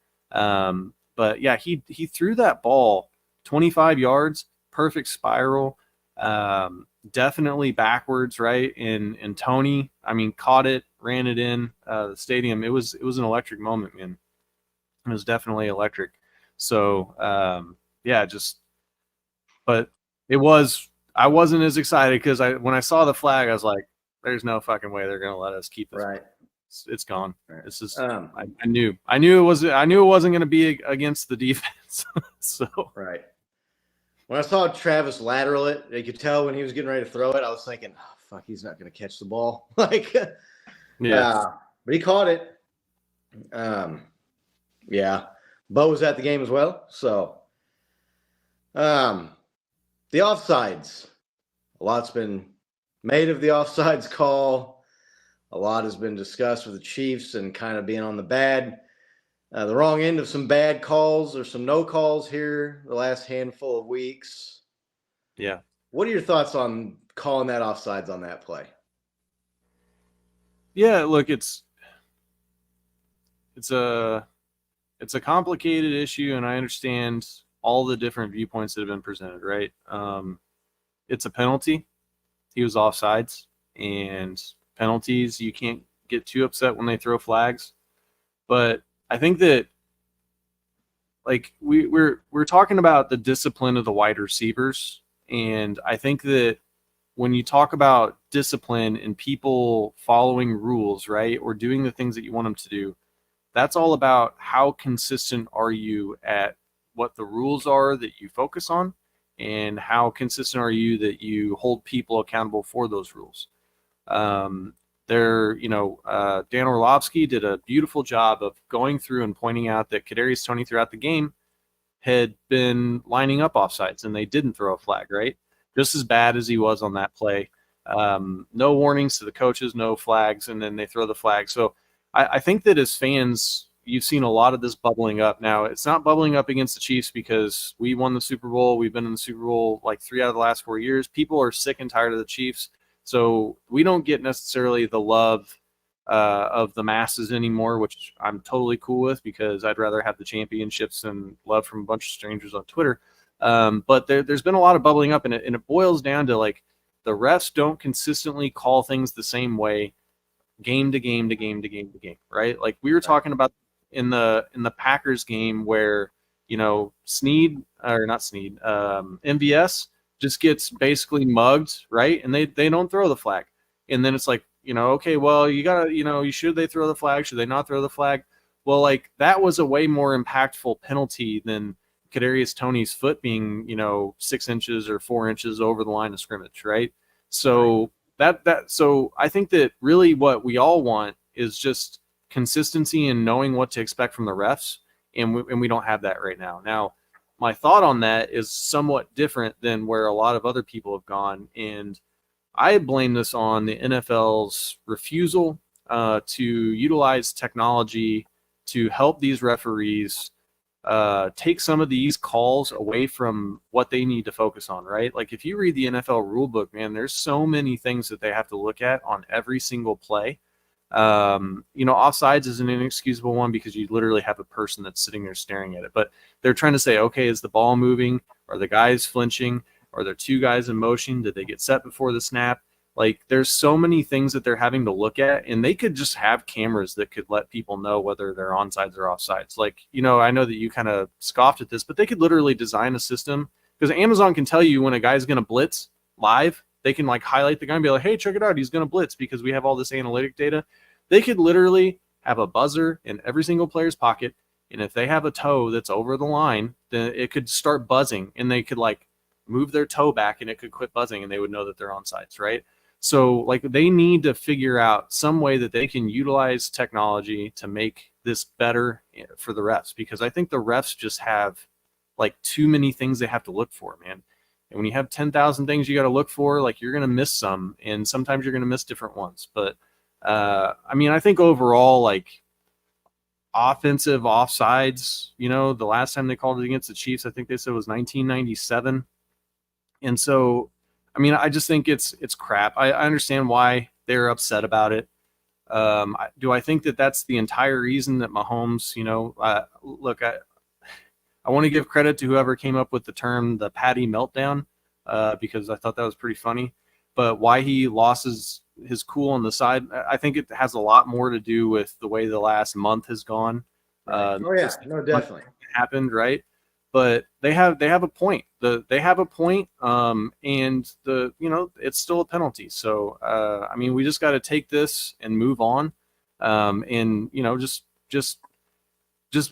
But yeah, he threw that ball 25 yards, perfect spiral, definitely backwards, right? And Tony, I mean, caught it, ran it in the stadium. It was an electric moment, man. It was definitely electric. So yeah, but it was. I wasn't as excited because when I saw the flag, I was like, "There's no fucking way they're gonna let us keep this. Right, it's gone. Right. It's just I knew it wasn't going to be against the defense. So right. When I saw Travis lateral it, you could tell when he was getting ready to throw it. I was thinking, oh, "Fuck, he's not going to catch the ball." Like, yeah, but he caught it. Yeah, Bo was at the game as well, so. The offsides. A lot's been made of the offsides call. A lot has been discussed with the Chiefs and kind of being on the wrong end of some bad calls or some no calls here the last handful of weeks. Yeah. What are your thoughts on calling that offsides on that play? Yeah, look, it's a complicated issue, and I understand all the different viewpoints that have been presented, right? It's a penalty. He was offsides, and penalties, you can't get too upset when they throw flags. But I think that like we're talking about the discipline of the wide receivers, and I think that when you talk about discipline and people following rules, right, or doing the things that you want them to do, that's all about how consistent are you at what the rules are that you focus on, and how consistent are you that you hold people accountable for those rules. Dan Orlovsky did a beautiful job of going through and pointing out that Kadarius Toney throughout the game had been lining up offsides, and they didn't throw a flag, right? Just as bad as he was on that play. No warnings to the coaches, no flags, and then they throw the flag. So I think that as fans, you've seen a lot of this bubbling up. Now, it's not bubbling up against the Chiefs because we won the Super Bowl. We've been in the Super Bowl like 3 out of the last 4 years. People are sick and tired of the Chiefs. So we don't get necessarily the love of the masses anymore, which I'm totally cool with because I'd rather have the championships than love from a bunch of strangers on Twitter. But there's been a lot of bubbling up, and it boils down to like the refs don't consistently call things the same way game to game to game to game to game, right? Like we were talking about in the Packers game where, MVS just gets basically mugged, right? And they don't throw the flag. And then it's like, okay, well, you gotta, should they throw the flag? Should they not throw the flag? Well, like that was a way more impactful penalty than Kadarius Toney's foot being, 6 inches or 4 inches over the line of scrimmage, right? So So I think that really what we all want is just consistency and knowing what to expect from the refs, and we don't have that right now. Now, my thought on that is somewhat different than where a lot of other people have gone, and I blame this on the NFL's refusal to utilize technology to help these referees take some of these calls away from what they need to focus on, right? Like if you read the NFL rulebook, man, there's so many things that they have to look at on every single play. Offsides is an inexcusable one because you literally have a person that's sitting there staring at it. But they're trying to say, okay, is the ball moving? Are the guys flinching? Are there two guys in motion? Did they get set before the snap? Like there's so many things that they're having to look at, and they could just have cameras that could let people know whether they're onside or offsides. Like, I know that you kind of scoffed at this, but they could literally design a system because Amazon can tell you when a guy's going to blitz live. They can like highlight the guy and be like, hey, check it out. He's going to blitz because we have all this analytic data. They could literally have a buzzer in every single player's pocket. And if they have a toe that's over the line, then it could start buzzing and they could like move their toe back and it could quit buzzing and they would know that they're onsides, right? So like they need to figure out some way that they can utilize technology to make this better for the refs, because I think the refs just have like too many things they have to look for, man. And when you have 10,000 things you got to look for, like you're going to miss some, and sometimes you're going to miss different ones. But I think overall, like offensive offsides, the last time they called it against the Chiefs, I think they said it was 1997. And so, I just think it's crap. I understand why they're upset about it. Do I think that that's the entire reason that Mahomes, look, I want to give credit to whoever came up with the term, the Patty meltdown, because I thought that was pretty funny. But why he lost his cool on the side, I think it has a lot more to do with the way the last month has gone. Definitely happened, right? But they have a point. They have a point, and it's still a penalty. So we just got to take this and move on, and just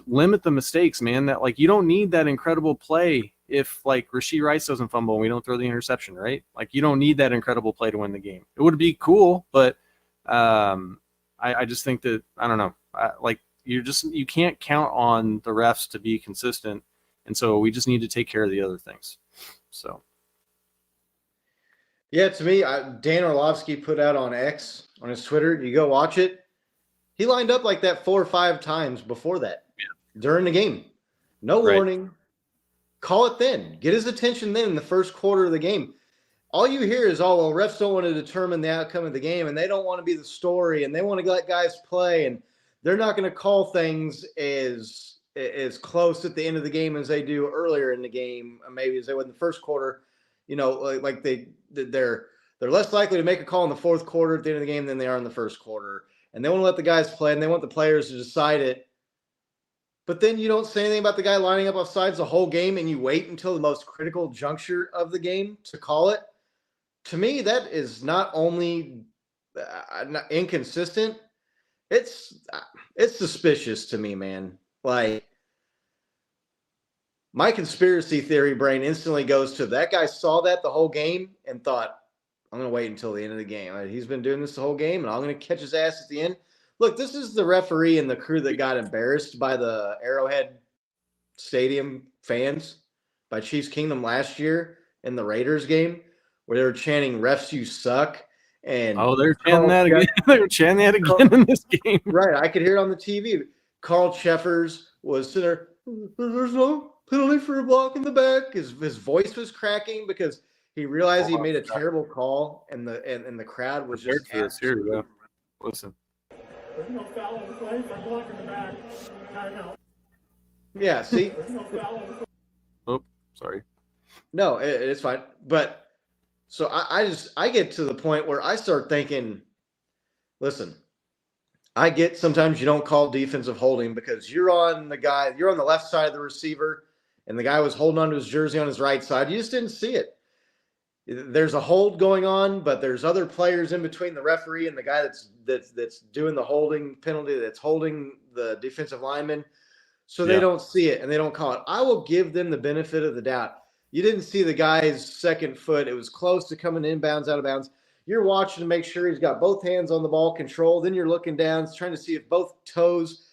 limit the mistakes, man. That like you don't need that incredible play if like Rashee Rice doesn't fumble and we don't throw the interception, right? Like you don't need that incredible play to win the game. It would be cool, but I just think that I don't know. You can't count on the refs to be consistent. And so we just need to take care of the other things. So, yeah, to me, Dan Orlovsky put out on X, on his Twitter, you go watch it. He lined up like that 4 or 5 times before that during the game. No warning. Call it then. Get his attention then in the first quarter of the game. All you hear is, refs don't want to determine the outcome of the game, and they don't want to be the story, and they want to let guys play, and they're not going to call things as close at the end of the game as they do earlier in the game, maybe as they would in the first quarter. They're less likely to make a call in the fourth quarter at the end of the game than they are in the first quarter. And they want to let the guys play, and they want the players to decide it. But then you don't say anything about the guy lining up offsides the whole game, and you wait until the most critical juncture of the game to call it. To me, that is not only inconsistent, it's suspicious to me, man. Like, my conspiracy theory brain instantly goes to that guy saw that the whole game and thought, I'm going to wait until the end of the game. He's been doing this the whole game, and I'm going to catch his ass at the end. Look, this is the referee and the crew that got embarrassed by the Arrowhead Stadium fans by Chiefs Kingdom last year in the Raiders game, where they were chanting, refs, you suck. And they're chanting that again. They were chanting that again in this game. Right. I could hear it on the TV. Carl Cheffers was sitting there, there's no penalty for a block in the back. His voice was cracking because he realized he made a terrible call, and the crowd was just here we go. Listen. There's no foul on the play for block in the back. Timeout. Yeah, see? There's no foul on the play. Oh, sorry. No, it's fine. But so I get to the point where I start thinking, listen, I get sometimes you don't call defensive holding because you're on the left side of the receiver, and the guy was holding onto his jersey on his right side. You just didn't see it. There's a hold going on, but there's other players in between the referee and the guy that's doing the holding penalty, that's holding the defensive lineman. So they don't see it and they don't call it. I will give them the benefit of the doubt. You didn't see the guy's second foot. It was close to coming inbounds, out of bounds. you're watching to make sure he's got both hands on the ball control. Then you're looking down, trying to see if both toes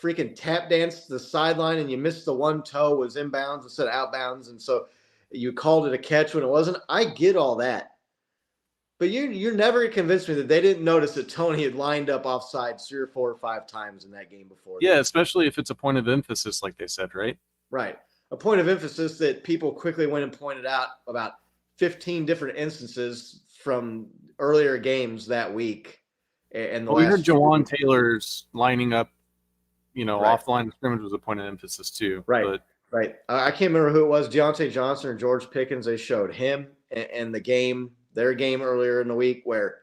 freaking tap dance to the sideline and you missed the one toe was inbounds instead of outbounds. And so you called it a catch when it wasn't. I get all that. But you're never convinced me that they didn't notice that Tony had lined up offside 3 or 4 or 5 times in that game before. Yeah, especially if it's a point of emphasis, like they said, right? Right. A point of emphasis that people quickly went and pointed out about 15 different instances from earlier games that week. And we heard Jawan Taylor's lining up, off the line of scrimmage was a point of emphasis too. Right. But right. I can't remember who it was, Deontay Johnson or George Pickens. They showed him and the game, their game earlier in the week where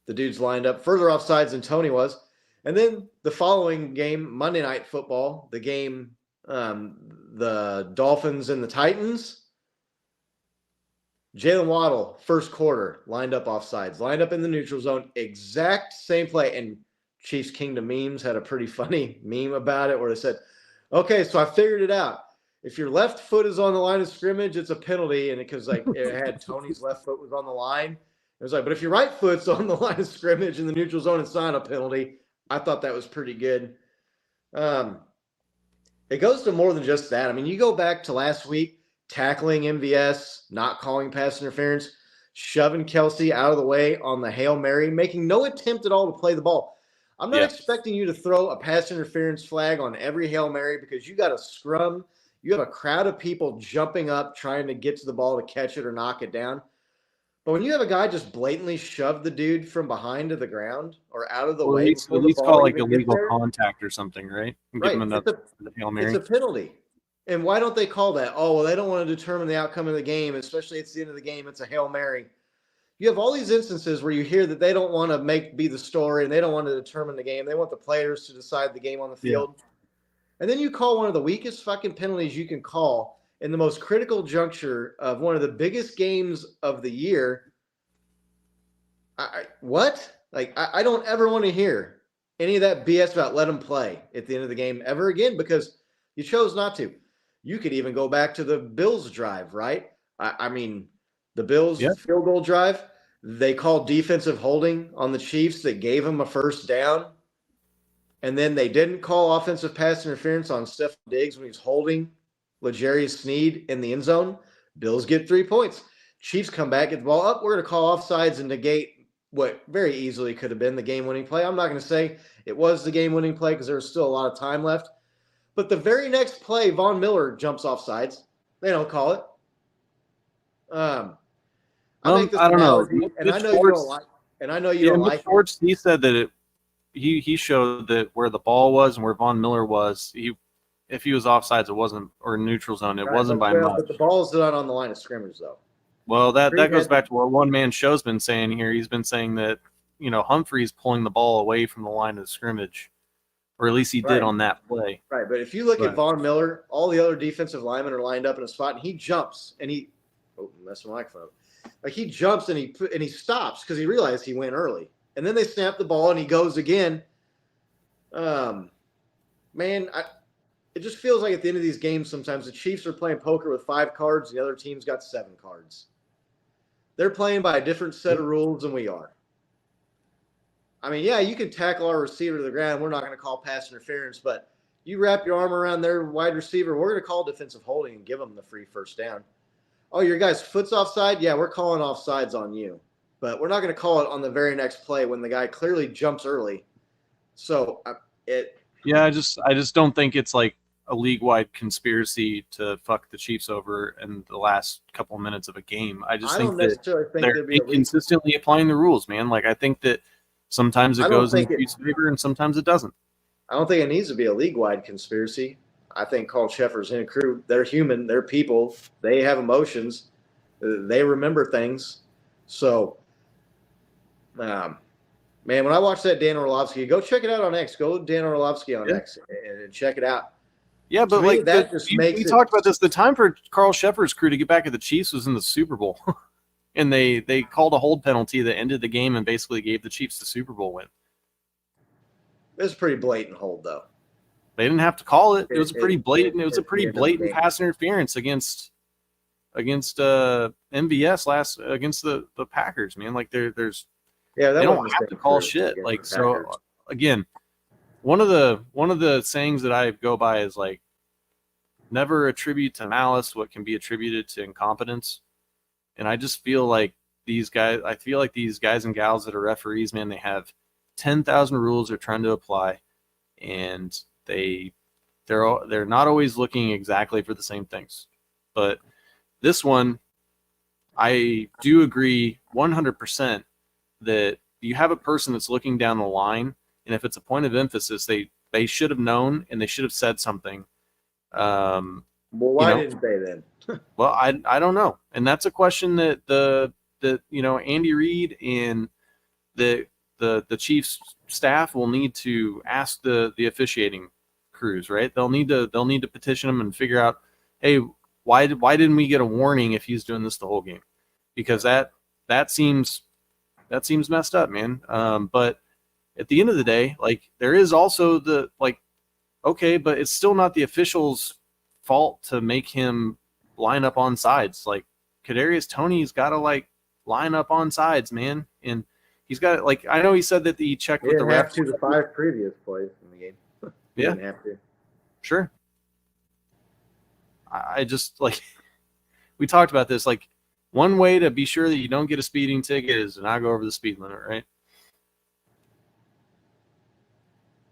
the dude's lined up further offsides than Tony was. And then the following game, Monday Night Football, the game, the Dolphins and the Titans, Jalen Waddle, first quarter, lined up offsides, lined up in the neutral zone, exact same play. And Chiefs Kingdom memes had a pretty funny meme about it where they said, okay, so I figured it out. If your left foot is on the line of scrimmage, it's a penalty. And because it had Tony's left foot was on the line. It was like, but if your right foot's on the line of scrimmage in the neutral zone, it's not a penalty. I thought that was pretty good. It goes to more than just that. I mean, you go back to last week, tackling MVS, not calling pass interference, shoving Kelsey out of the way on the Hail Mary, making no attempt at all to play the ball. I'm not expecting you to throw a pass interference flag on every Hail Mary because you got a scrum. You have a crowd of people jumping up, trying to get to the ball to catch it or knock it down. But when you have a guy just blatantly shove the dude from behind to the ground or out of the way, at least call like illegal contact or something, right? And give him another Hail Mary. It's a penalty. And why don't they call that? Oh, well, they don't want to determine the outcome of the game, especially at the end of the game. It's a Hail Mary. You have all these instances where you hear that they don't want to be the story and they don't want to determine the game. They want the players to decide the game on the field. Yeah. And then you call one of the weakest fucking penalties you can call in the most critical juncture of one of the biggest games of the year. What? I don't ever want to hear any of that BS about let them play at the end of the game ever again because you chose not to. You could even go back to the Bills drive, right? I mean, the Bills field goal drive, they called defensive holding on the Chiefs that gave them a first down. And then they didn't call offensive pass interference on Stephon Diggs when he's holding L'Jarius Sneed in the end zone. Bills get 3 points. Chiefs come back, get the ball up. We're going to call offsides and negate what very easily could have been the game-winning play. I'm not going to say it was the game-winning play because there was still a lot of time left. But the very next play, Von Miller jumps offsides. They don't call it. I don't know. And I know you don't like. And I know you don't like. Schwartz, he said that he showed that where the ball was and where Von Miller was. If he was offsides, it wasn't, or neutral zone, it wasn't by much. But the ball's not on the line of scrimmage, though. Well, that goes back to what one man show's been saying here. He's been saying that Humphrey's pulling the ball away from the line of scrimmage, or at least he did on that play. Right, but if you look at Von Miller, all the other defensive linemen are lined up in a spot, and he jumps and he messed my microphone up. Like he jumps and he stops because he realized he went early, and then they snap the ball and he goes again. It just feels like at the end of these games, sometimes the Chiefs are playing poker with 5 cards, the other team's got 7 cards. They're playing by a different set of rules than we are. I mean, yeah, you can tackle our receiver to the ground. We're not going to call pass interference, but you wrap your arm around their wide receiver, we're going to call defensive holding and give them the free first down. Oh, your guy's foot's offside? Yeah, we're calling offsides on you. But we're not going to call it on the very next play when the guy clearly jumps early. So Yeah, I just don't think it's like a league-wide conspiracy to fuck the Chiefs over in the last couple of minutes of a game. I think they're inconsistently applying the rules, man. Like I think that sometimes it goes in the Chiefs' favor and sometimes it doesn't. I don't think it needs to be a league-wide conspiracy. I think Carl Sheffer's and crew, they're human, they're people, they have emotions, they remember things. So, man, when I watch that Dan Orlovsky, go check it out on X. Go Dan Orlovsky on X and check it out. Yeah, but like that we talked about this. The time for Carl Sheffer's crew to get back at the Chiefs was in the Super Bowl, and they called a hold penalty that ended the game and basically gave the Chiefs the Super Bowl win. It was a pretty blatant hold, though. They didn't have to call it. It was a pretty blatant. It was a pretty blatant pass interference against MVS against the Packers, man. Like there's Yeah, that they wasn't don't the have same to call crew shit. against Like, the so Packers. again, one of the sayings that I go by is like, never attribute to malice what can be attributed to incompetence. And I just feel like these guys and gals that are referees, man, they have 10,000 rules they're trying to apply, and they're not always looking exactly for the same things. But this one, I do agree 100% that you have a person that's looking down the line, and if it's a point of emphasis, they should have known and they should have said something. Well, why didn't they then? Well, I don't know, and that's a question that Andy Reid and the Chiefs staff will need to ask the officiating crews, right? They'll need to petition them and figure out, hey, why didn't we get a warning if he's doing this the whole game? Because that seems messed up, man. But at the end of the day, like, there is also okay, but it's still not the officials' fault to make him line up on sides. Like, Kadarius Toney's got to line up on sides, man, and he's got I know he said that he checked with the didn't have ref to the 5 previous plays in the game. He Yeah. didn't have to. Sure. I just we talked about this. Like, one way to be sure that you don't get a speeding ticket is to not go over the speed limit, right?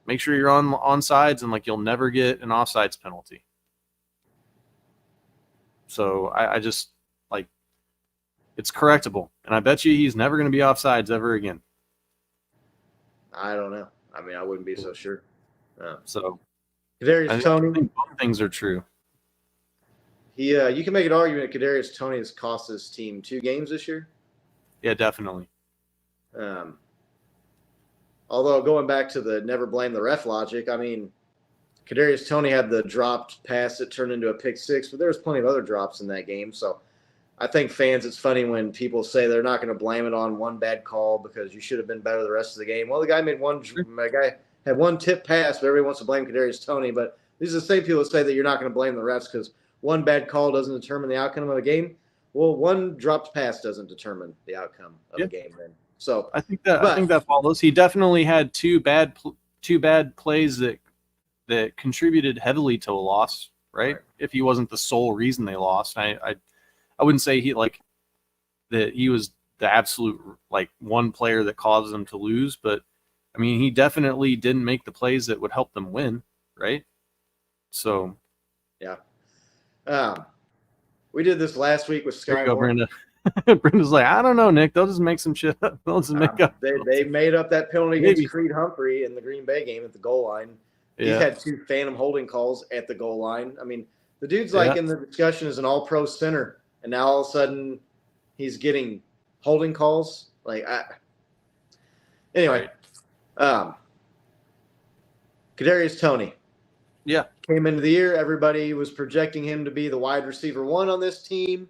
Make sure you're on sides, and you'll never get an offsides penalty. So I just it's correctable, and I bet you he's never going to be offsides ever again. I don't know. I mean, I wouldn't be so sure. So Kadarius Toney, I think both things are true. you can make an argument that Kadarius Toney has cost his team 2 games this year. Yeah, definitely. Although going back to the never blame the ref logic, I mean, Kadarius Toney had the dropped pass that turned into a pick 6, but there was plenty of other drops in that game. So I think fans, it's funny when people say they're not going to blame it on one bad call because you should have been better the rest of the game. Well, the guy had one tip pass, but everybody wants to blame Kadarius Toney. But these are the same people that say that you're not going to blame the refs because one bad call doesn't determine the outcome of a game. Well, one dropped pass doesn't determine the outcome of a game then. So I think that follows. He definitely had two bad plays that contributed heavily to a loss, right? If he wasn't the sole reason they lost. I wouldn't say that he was the absolute one player that caused them to lose, but I mean, he definitely didn't make the plays that would help them win, right? So yeah. We did this last week with Sky Moore. Brenda. Brenda's like, I don't know, Nick. They'll just make some shit up. They'll just make up. They made up that penalty against Creed Humphrey in the Green Bay game at the goal line. He's had 2 phantom holding calls at the goal line. I mean, the dude's in the discussion as an all-pro center, and now all of a sudden he's getting holding calls. Anyway, Kadarius Toney. Yeah. Came into the year, everybody was projecting him to be the wide receiver 1 on this team.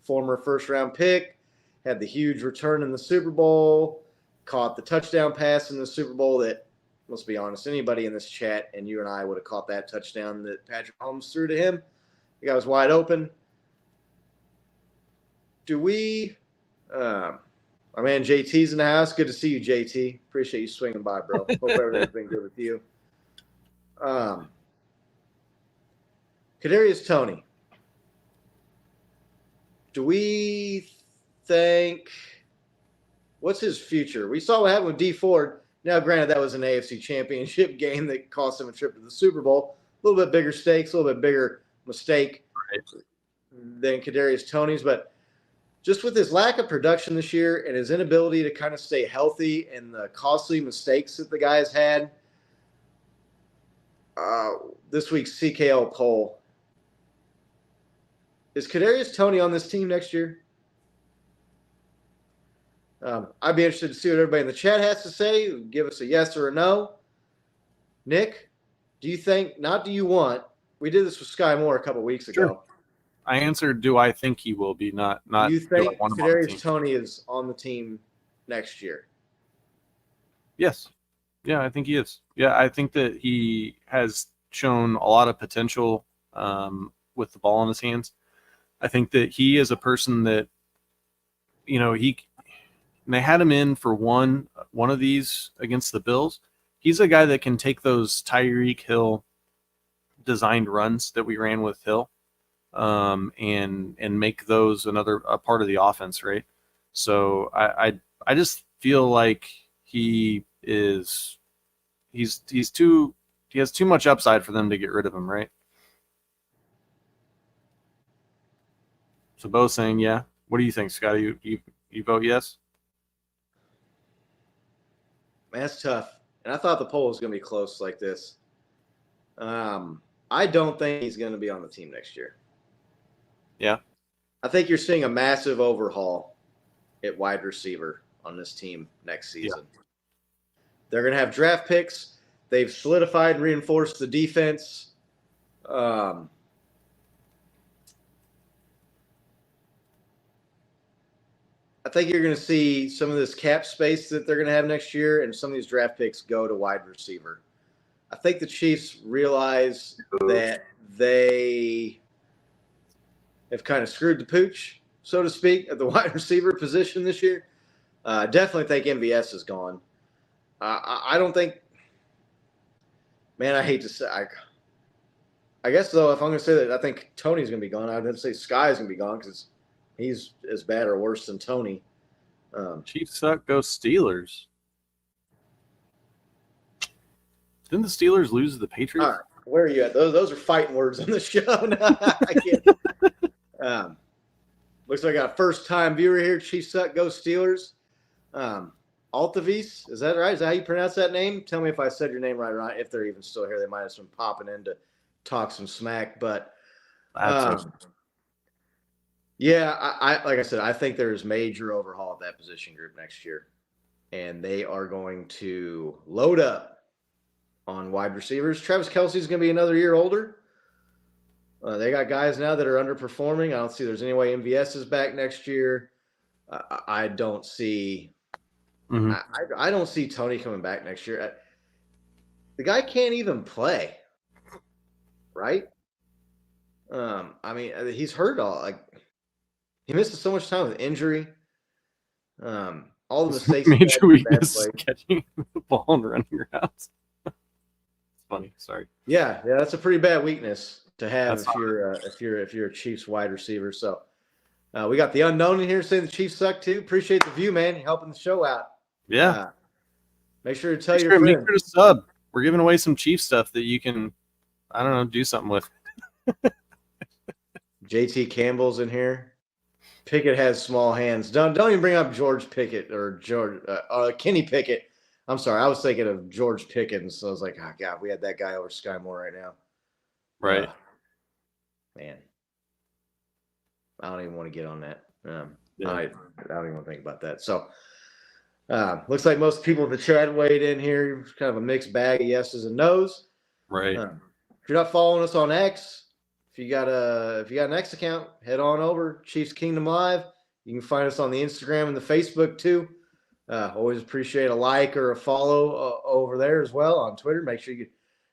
Former first-round pick, had the huge return in the Super Bowl, caught the touchdown pass in the Super Bowl that, let's be honest, anybody in this chat and you and I would have caught that touchdown that Patrick Mahomes threw to him. The guy was wide open. Do we my man JT's in the house. Good to see you, JT. Appreciate you swinging by, bro. Hope everything's been good with you. Kadarius Toney. Do we think what's his future? We saw what happened with D Ford. Now, granted, that was an AFC Championship game that cost him a trip to the Super Bowl. A little bit bigger stakes, a little bit bigger mistake than Kadarius Toney's. But just with his lack of production this year and his inability to kind of stay healthy and the costly mistakes that the guys had, this week's CKL poll, is Kadarius Toney on this team next year? I'd be interested to see what everybody in the chat has to say. Give us a yes or a no. Nick, do you think, not do you want, we did this with Sky Moore a couple weeks ago. Sure. I answered, do I think he will be, not do you think do I want him Kadarius Toney is on the team next year? Yes. Yeah, I think he is. Yeah, I think that he has shown a lot of potential with the ball in his hands. I think that he is a person that, they had him in for one of these against the Bills. He's a guy that can take those Tyreek Hill designed runs that we ran with Hill, and make those a part of the offense, right? So I just feel like he has too much upside for them to get rid of him, right? So Bo's saying, yeah. What do you think, Scott? You vote yes? Man, that's tough. And I thought the poll was going to be close like this. I don't think he's going to be on the team next year. Yeah. I think you're seeing a massive overhaul at wide receiver on this team next season. Yeah. They're going to have draft picks. They've solidified and reinforced the defense. I think you're going to see some of this cap space that they're going to have next year, and some of these draft picks go to wide receiver. I think the Chiefs realize that they have kind of screwed the pooch, so to speak, at the wide receiver position this year. Definitely think MVS is gone. I don't think – man, I hate to say I guess, though, if I'm going to say that I think Tony's going to be gone, I would say Sky's going to be gone because he's as bad or worse than Tony. Chiefs suck, go Steelers. Didn't the Steelers lose to the Patriots? All right, where are you at? Those are fighting words on the show. I can't. Looks like I got a first-time viewer here. Chiefs suck, go Steelers. Altavis, is that right? Is that how you pronounce that name? Tell me if I said your name right or not. If they're even still here, they might have been popping in to talk some smack. But yeah, I like I said, I think there's major overhaul of that position group next year, and they are going to load up on wide receivers. Travis Kelce's going to be another year older. They got guys now that are underperforming. I don't see there's any way MVS is back next year. I don't see. Mm-hmm. I don't see Tony coming back next year. The guy can't even play, right? I mean, he's hurt all. Like he misses so much time with injury. All the mistakes. Major weakness catching the ball and running around. Funny, sorry. Yeah, that's a pretty bad weakness to have if you're a Chiefs wide receiver. So we got the unknown in here saying the Chiefs suck too. Appreciate the view, man. You're helping the show out. Yeah. Make sure to tell your friends. Make sure to sub. We're giving away some Chiefs stuff that you can, I don't know, do something with. JT Campbell's in here. Pickett has small hands. Don't even bring up George Pickett or Kenny Pickett. I'm sorry, I was thinking of George Pickens. So I was like, oh, God, we had that guy over Sky Moore right now. Right. Man. I don't even want to get on that. I don't even want to think about that. So, looks like most people in the chat weighed in here. Kind of a mixed bag of yeses and nos. Right. If you're not following us on X, if you got an X account, head on over Chiefs Kingdom Live. You can find us on the Instagram and the Facebook too. Always appreciate a like or a follow over there as well on Twitter. Make sure you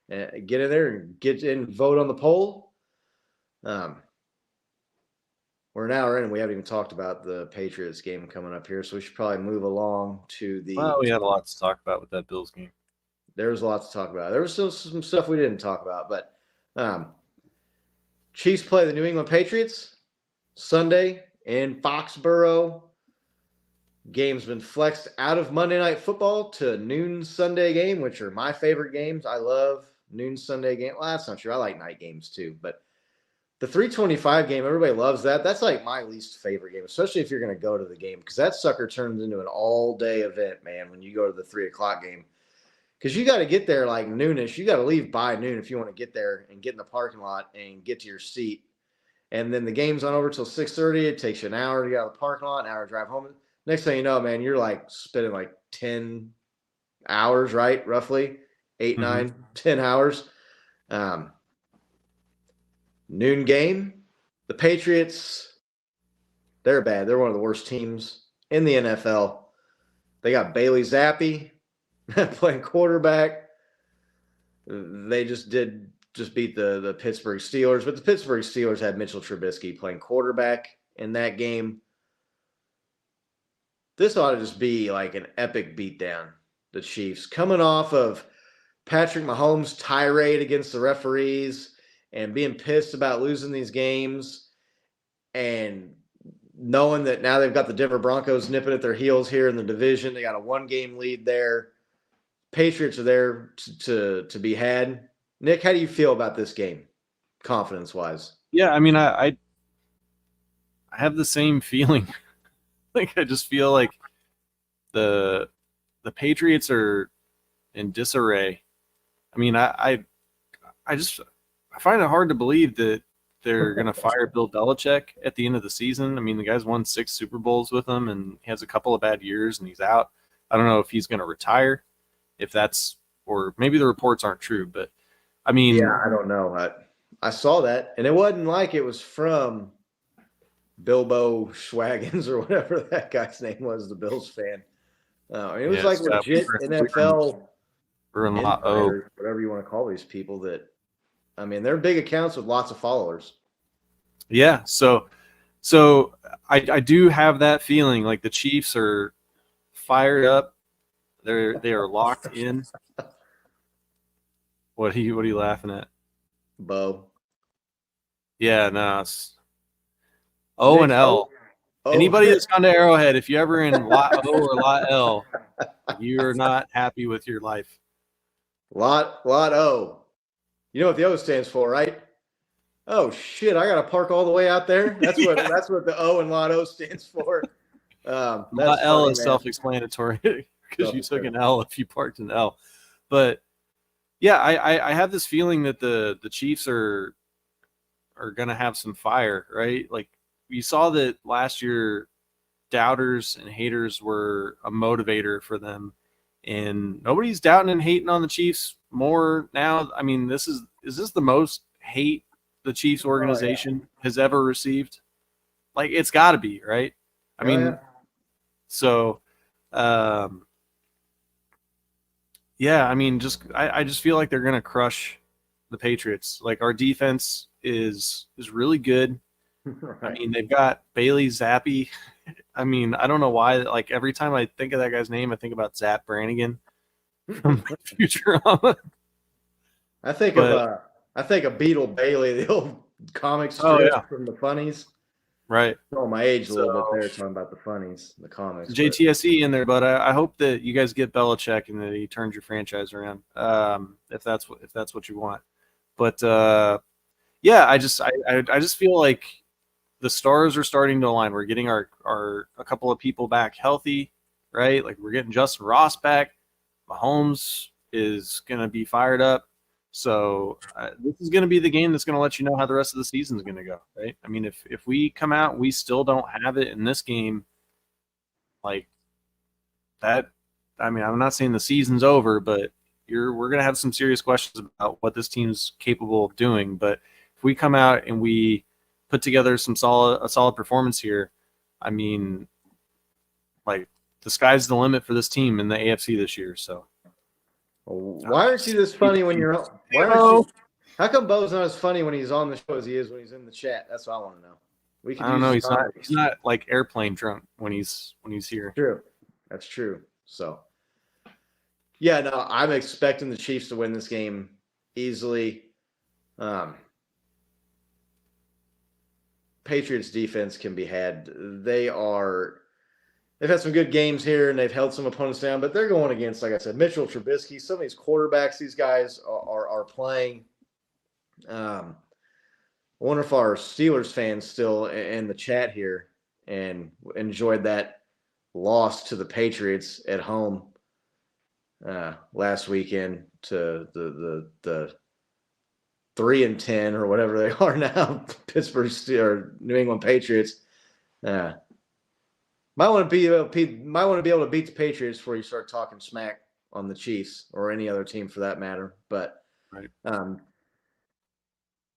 get in there and get in, vote on the poll. We're an hour in and we haven't even talked about the Patriots game coming up here, so we should probably move along to the. Well, we had a lot to talk about with that Bills game. There was a lot to talk about. There was still some stuff we didn't talk about, but Chiefs play the New England Patriots Sunday in Foxborough. Game's been flexed out of Monday Night Football to noon Sunday game, which are my favorite games. I love noon Sunday game. Well, that's not true. I like night games too, but the 3:25 game, everybody loves that. That's like my least favorite game, especially if you're going to go to the game, because that sucker turns into an all-day event, man, when you go to the 3 o'clock game. Because you got to get there like noonish. You got to leave by noon if you want to get there and get in the parking lot and get to your seat. And then the game's on over till 6:30. It takes you an hour to get out of the parking lot, an hour to drive home. Next thing you know, man, you're like spending like 10 hours, right? Roughly 8, 9, 10 hours. Noon game. The Patriots, they're bad. They're one of the worst teams in the NFL. They got Bailey Zappi playing quarterback. They just did just beat the Pittsburgh Steelers, but the Pittsburgh Steelers had Mitchell Trubisky playing quarterback in that game. This ought to just be like an epic beatdown. The Chiefs coming off of Patrick Mahomes' tirade against the referees and being pissed about losing these games, and knowing that now they've got the Denver Broncos nipping at their heels here in the division. They got a 1-game lead there. Patriots are there to be had. Nick, how do you feel about this game, confidence-wise? Yeah, I mean, I have the same feeling. Like, I just feel like the Patriots are in disarray. I mean, I find it hard to believe that they're going to fire Bill Belichick at the end of the season. I mean, the guy's won 6 Super Bowls with them, and he has a couple of bad years, and he's out. I don't know if he's going to retire, or maybe the reports aren't true, but I mean, yeah, I don't know. I saw that, and it wasn't like it was from Bilbo Schwaggins or whatever that guy's name was, the Bills fan. It was like legit NFL insiders, whatever you want to call these people. That, I mean, they're big accounts with lots of followers. Yeah, so I do have that feeling like the Chiefs are fired up. They are locked in. What are you laughing at? Bo. Yeah, no, it's O and L. Anybody that's gone to Arrowhead, if you're ever in Lot O or Lot L, you're not happy with your life. Lot O. You know what the O stands for, right? Oh shit! I got to park all the way out there. That's what that's what the O and Lot O stands for. Lot L is self-explanatory because you took an L if you parked an L. But yeah, I have this feeling that the Chiefs are gonna have some fire, right? Like, you saw that last year, doubters and haters were a motivator for them, and nobody's doubting and hating on the Chiefs more now. I mean, is this the most hate the Chiefs organization has ever received? Like, it's got to be, right? I mean, so, yeah, I mean, I just feel like they're gonna crush the Patriots. Like, our defense is really good. Right. I mean, they've got Bailey Zappi. I mean, I don't know why. Like, every time I think of that guy's name, I think about Zap Brannigan from Futurama. I think of Beetle Bailey, the old comic strip from the funnies. Right. Oh, my age a little bit there, talking about the funnies, the comics. JTSE in there, but I hope that you guys get Belichick and that he turns your franchise around. If that's what you want. But yeah, I just feel like the stars are starting to align. We're getting a couple of people back healthy, right? Like, we're getting Justyn Ross back. Mahomes is going to be fired up. So this is going to be the game that's going to let you know how the rest of the season is going to go, right? I mean, if we come out and we still don't have it in this game, like that, I mean, I'm not saying the season's over, but we're going to have some serious questions about what this team's capable of doing. But if we come out and we put together a solid performance here, I mean, like, the sky's the limit for this team in the AFC this year. So. Why aren't you this funny when you're on? How come Bo's not as funny when he's on the show as he is when he's in the chat? That's what I want to know. I don't know. He's not like airplane drunk when he's here. True. That's true. So, yeah, no, I'm expecting the Chiefs to win this game easily. Patriots defense can be had. They've had some good games here, and they've held some opponents down, but they're going against, like I said, Mitchell Trubisky. Some of these quarterbacks these guys are playing. I wonder if our Steelers fans still in the chat here and enjoyed that loss to the Patriots at home last weekend to the 3-10 or whatever they are now, Pittsburgh Steelers, New England Patriots. Might want to be able to beat the Patriots before you start talking smack on the Chiefs or any other team for that matter. But right.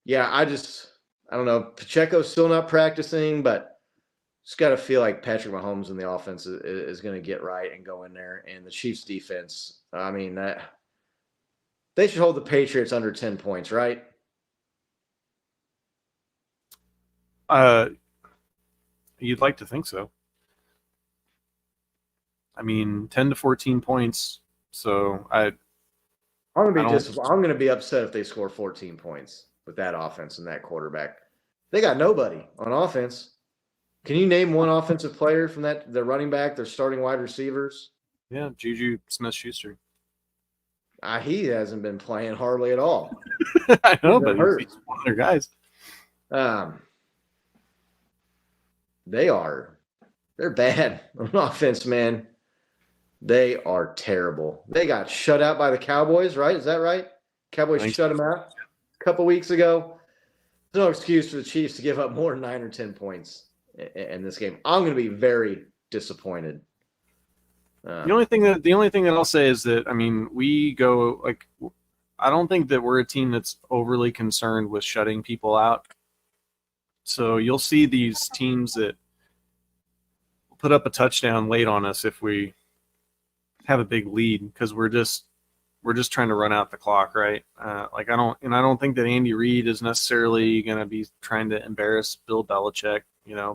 Yeah, I don't know. Pacheco's still not practicing, but just got to feel like Patrick Mahomes in the offense is going to get right and go in there. And the Chiefs defense, I mean, They should hold the Patriots under 10 points, right? You'd like to think so. I mean, 10 to 14 points. So I'm gonna be upset if they score 14 points with that offense and that quarterback. They got nobody on offense. Can you name one offensive player from that? Their running back, their starting wide receivers. Yeah, Juju Smith-Schuster. He hasn't been playing hardly at all. I know, but hurt. he's one of their guys. They're bad on offense, man. They are terrible. They got shut out by the Cowboys, right? Is that right? Cowboys shut them out a couple weeks ago. There's no excuse for the Chiefs to give up more than 9 or 10 points in this game. I'm going to be very disappointed. The only thing that I'll say is that, I mean, I don't think that we're a team that's overly concerned with shutting people out. So you'll see these teams that put up a touchdown late on us if we have a big lead, because we're just trying to run out the clock, right? I don't think that Andy Reid is necessarily going to be trying to embarrass Bill Belichick,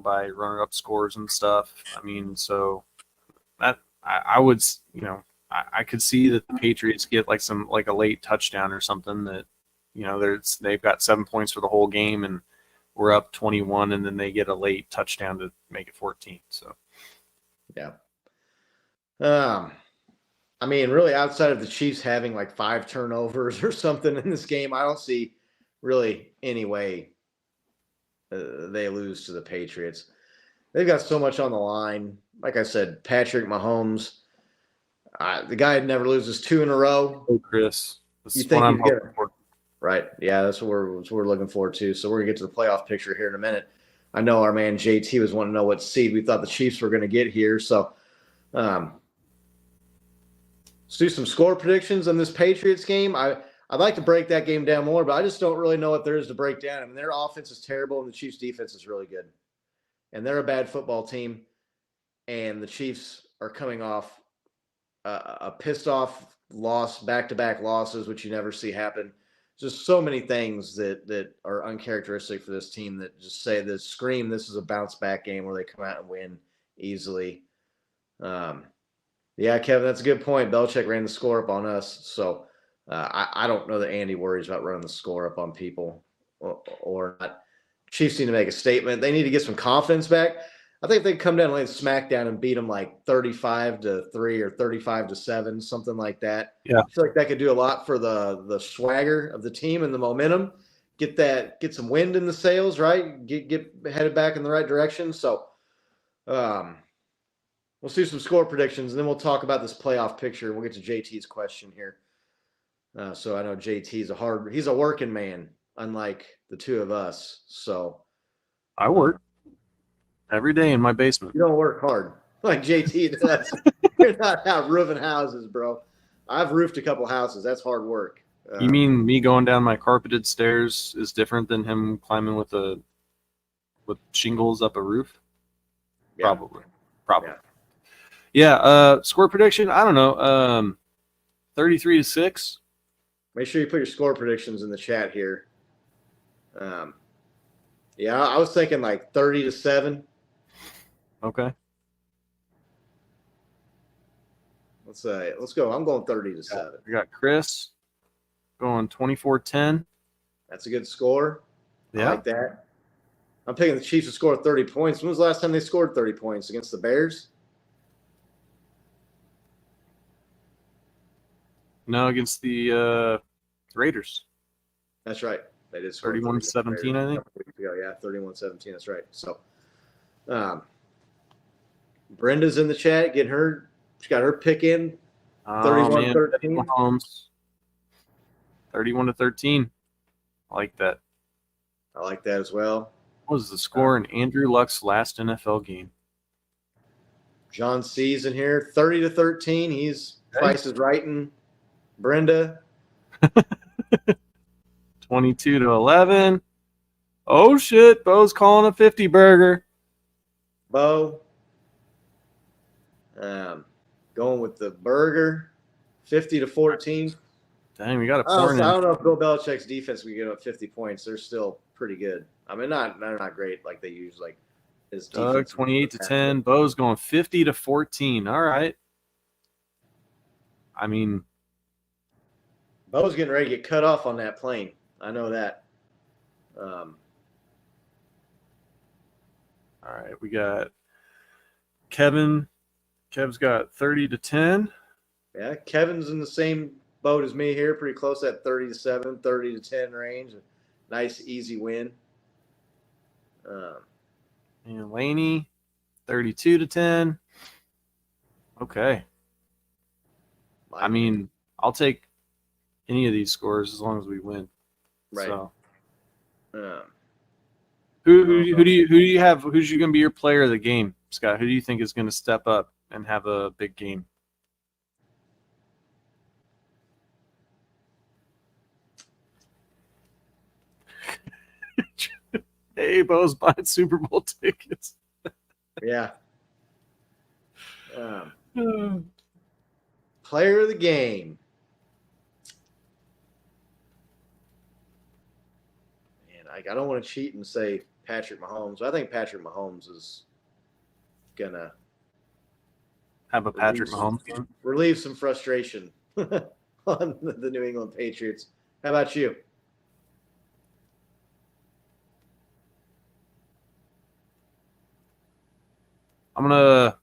by running up scores and stuff. I mean, so that I would, I could see that the Patriots get like a late touchdown or something that, they've got 7 points for the whole game and we're up 21, and then they get a late touchdown to make it 14. So, yeah. I mean, really, outside of the Chiefs having like 5 turnovers or something in this game, I don't see really any way they lose to the Patriots. They've got so much on the line. Like I said, Patrick Mahomes, the guy never loses 2 in a row. Oh, Chris, you think he's good, right? Yeah, that's what we're looking forward to. So we're gonna get to the playoff picture here in a minute. I know our man JT was wanting to know what seed we thought the Chiefs were going to get here. So, let's do some score predictions on this Patriots game. I'd like to break that game down more, but I just don't really know what there is to break down. I mean, their offense is terrible, and the Chiefs' defense is really good. And they're a bad football team, and the Chiefs are coming off a pissed-off loss, back-to-back losses, which you never see happen. Just so many things that are uncharacteristic for this team that just scream this is a bounce-back game where they come out and win easily. Yeah, Kevin, that's a good point. Belichick ran the score up on us, so I don't know that Andy worries about running the score up on people or not. Chiefs need to make a statement. They need to get some confidence back. I think if they come down and lay the smackdown and beat them like 35-3 or 35-7, something like that. Yeah, I feel like that could do a lot for the swagger of the team and the momentum. Get some wind in the sails, right? Get headed back in the right direction. So, we'll see some score predictions, and then we'll talk about this playoff picture. We'll get to JT's question here. So I know JT's he's a working man, unlike the two of us. So I work every day in my basement. You don't work hard like JT does. You're not out roofing houses, bro. I've roofed a couple houses. That's hard work. You mean me going down my carpeted stairs is different than him climbing with shingles up a roof? Yeah. Probably. Yeah. Score prediction, I don't know. 33-6. Make sure you put your score predictions in the chat here. Yeah, I was thinking like 30-7. Okay. Let's go. I'm going 30-7. We got Chris going 24-10. That's a good score. Yeah. I like that. I'm picking the Chiefs to score 30 points. When was the last time they scored 30 points against the Bears? No, against the Raiders. That's right. They did score 31-17, I think. Yeah, 31-17. That's right. So, Brenda's in the chat getting she got her pick in. 31-13. Mahomes. 31-13. I like that. I like that as well. What was the score in Andrew Luck's last NFL game? John C's in here. 30-13. He's Price is writing. Brenda. 22-11. Oh shit! Bo's calling a 50 burger. Bo. Going with the burger. 50-14. Dang, we got a I porn don't know if Bill Belichick's defense will get up 50 points. They're still pretty good. I mean, they're not great like they use like his Doug, defense. 28-10. Bo's going 50-14. All right. I mean, Bo's getting ready to get cut off on that plane. I know that. all right. We got Kevin. Kev's got 30-10. Yeah, Kevin's in the same boat as me here, pretty close at 30-7, 30-10 range. Nice, easy win. And Laney, 32-10. Okay. I mean, I'll take any of these scores as long as we win. Right. So, Um, who do you have? Who's going to be your player of the game, Scott? Who do you think is going to step up and have a big game? Hey, Bo's buying Super Bowl tickets. yeah. Player of the game. Man, I don't want to cheat and say Patrick Mahomes. I think Patrick Mahomes is gonna Have a Patrick Mahomes game. relieve some frustration on the New England Patriots. How about you? All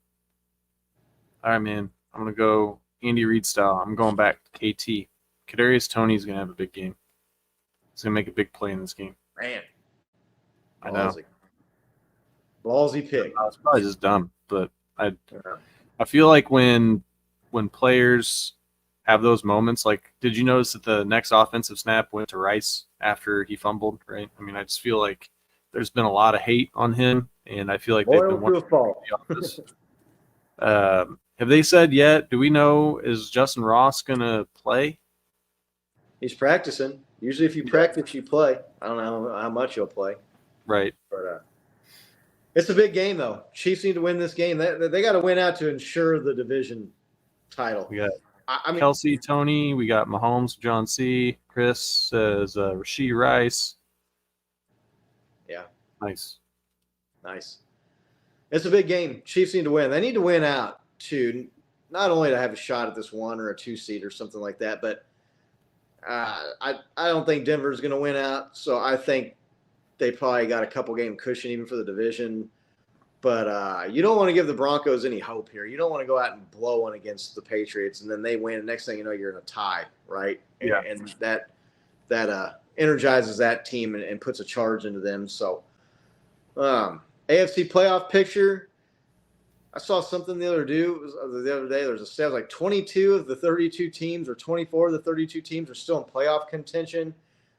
right, man. I'm gonna go Andy Reid style. I'm going back to KT. Kadarius Toney's gonna have a big game. He's gonna make a big play in this game. Man, I know. Ballsy pick. It's probably just dumb, but I feel like when players have those moments, like, did you notice that the next offensive snap went to Rice after he fumbled? Right. I mean, I just feel like there's been a lot of hate on him, and I feel like they've been working the office. Have they said yet? Do we know, is Justyn Ross gonna play? He's practicing. Usually, if you practice, you play. I don't know how much you'll play. Right. But it's a big game, though. Chiefs need to win this game. They got to win out to ensure the division title. We got I mean, Kelsey, Tony. We got Mahomes, John C. Chris says Rashee Rice. Yeah. Nice. It's a big game. Chiefs need to win. They need to win out to not only to have a shot at this 1 or a 2 seed or something like that, but I don't think Denver's going to win out. So I think they probably got a couple game cushion even for the division. But you don't want to give the Broncos any hope here. You don't want to go out and blow one against the Patriots and then they win. Next thing you know, you're in a tie, right? Yeah. And that energizes that team and puts a charge into them. So AFC playoff picture. I saw something the other day. There was a stat like 22 of the 32 teams or 24 of the 32 teams are still in playoff contention,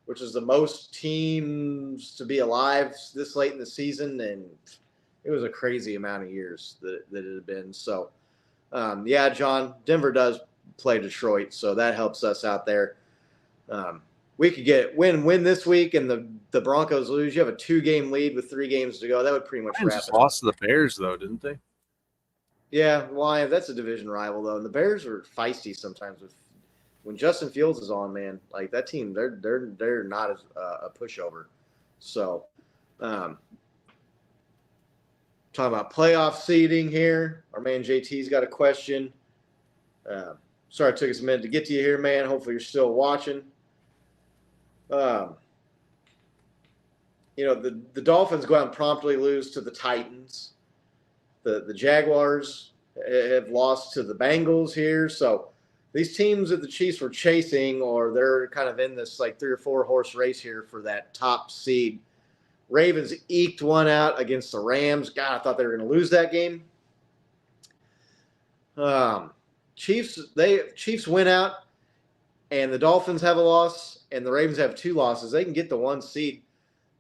which is the most teams to be alive this late in the season. And it was a crazy amount of years that it had been. So, yeah, John, Denver does play Detroit, so that helps us out there. We could get win this week, and the Broncos lose. You have a 2-game lead with 3 games to go. That would pretty much wrap Just it. Lost to the Bears though, didn't they? Yeah, why? That's a division rival though, and the Bears are feisty sometimes. When Justin Fields is on, man, like that team, they're not as a pushover. So, talking about playoff seeding here, our man JT's got a question. Sorry it took us a minute to get to you here, man. Hopefully you're still watching. The Dolphins go out and promptly lose to the Titans. The Jaguars have lost to the Bengals here. So these teams that the Chiefs were chasing, or they're kind of in this like 3 or 4 horse race here for that top seed. Ravens eked one out against the Rams. God, I thought they were going to lose that game. Chiefs win out, and the Dolphins have a loss, and the Ravens have 2 losses. They can get the 1 seed.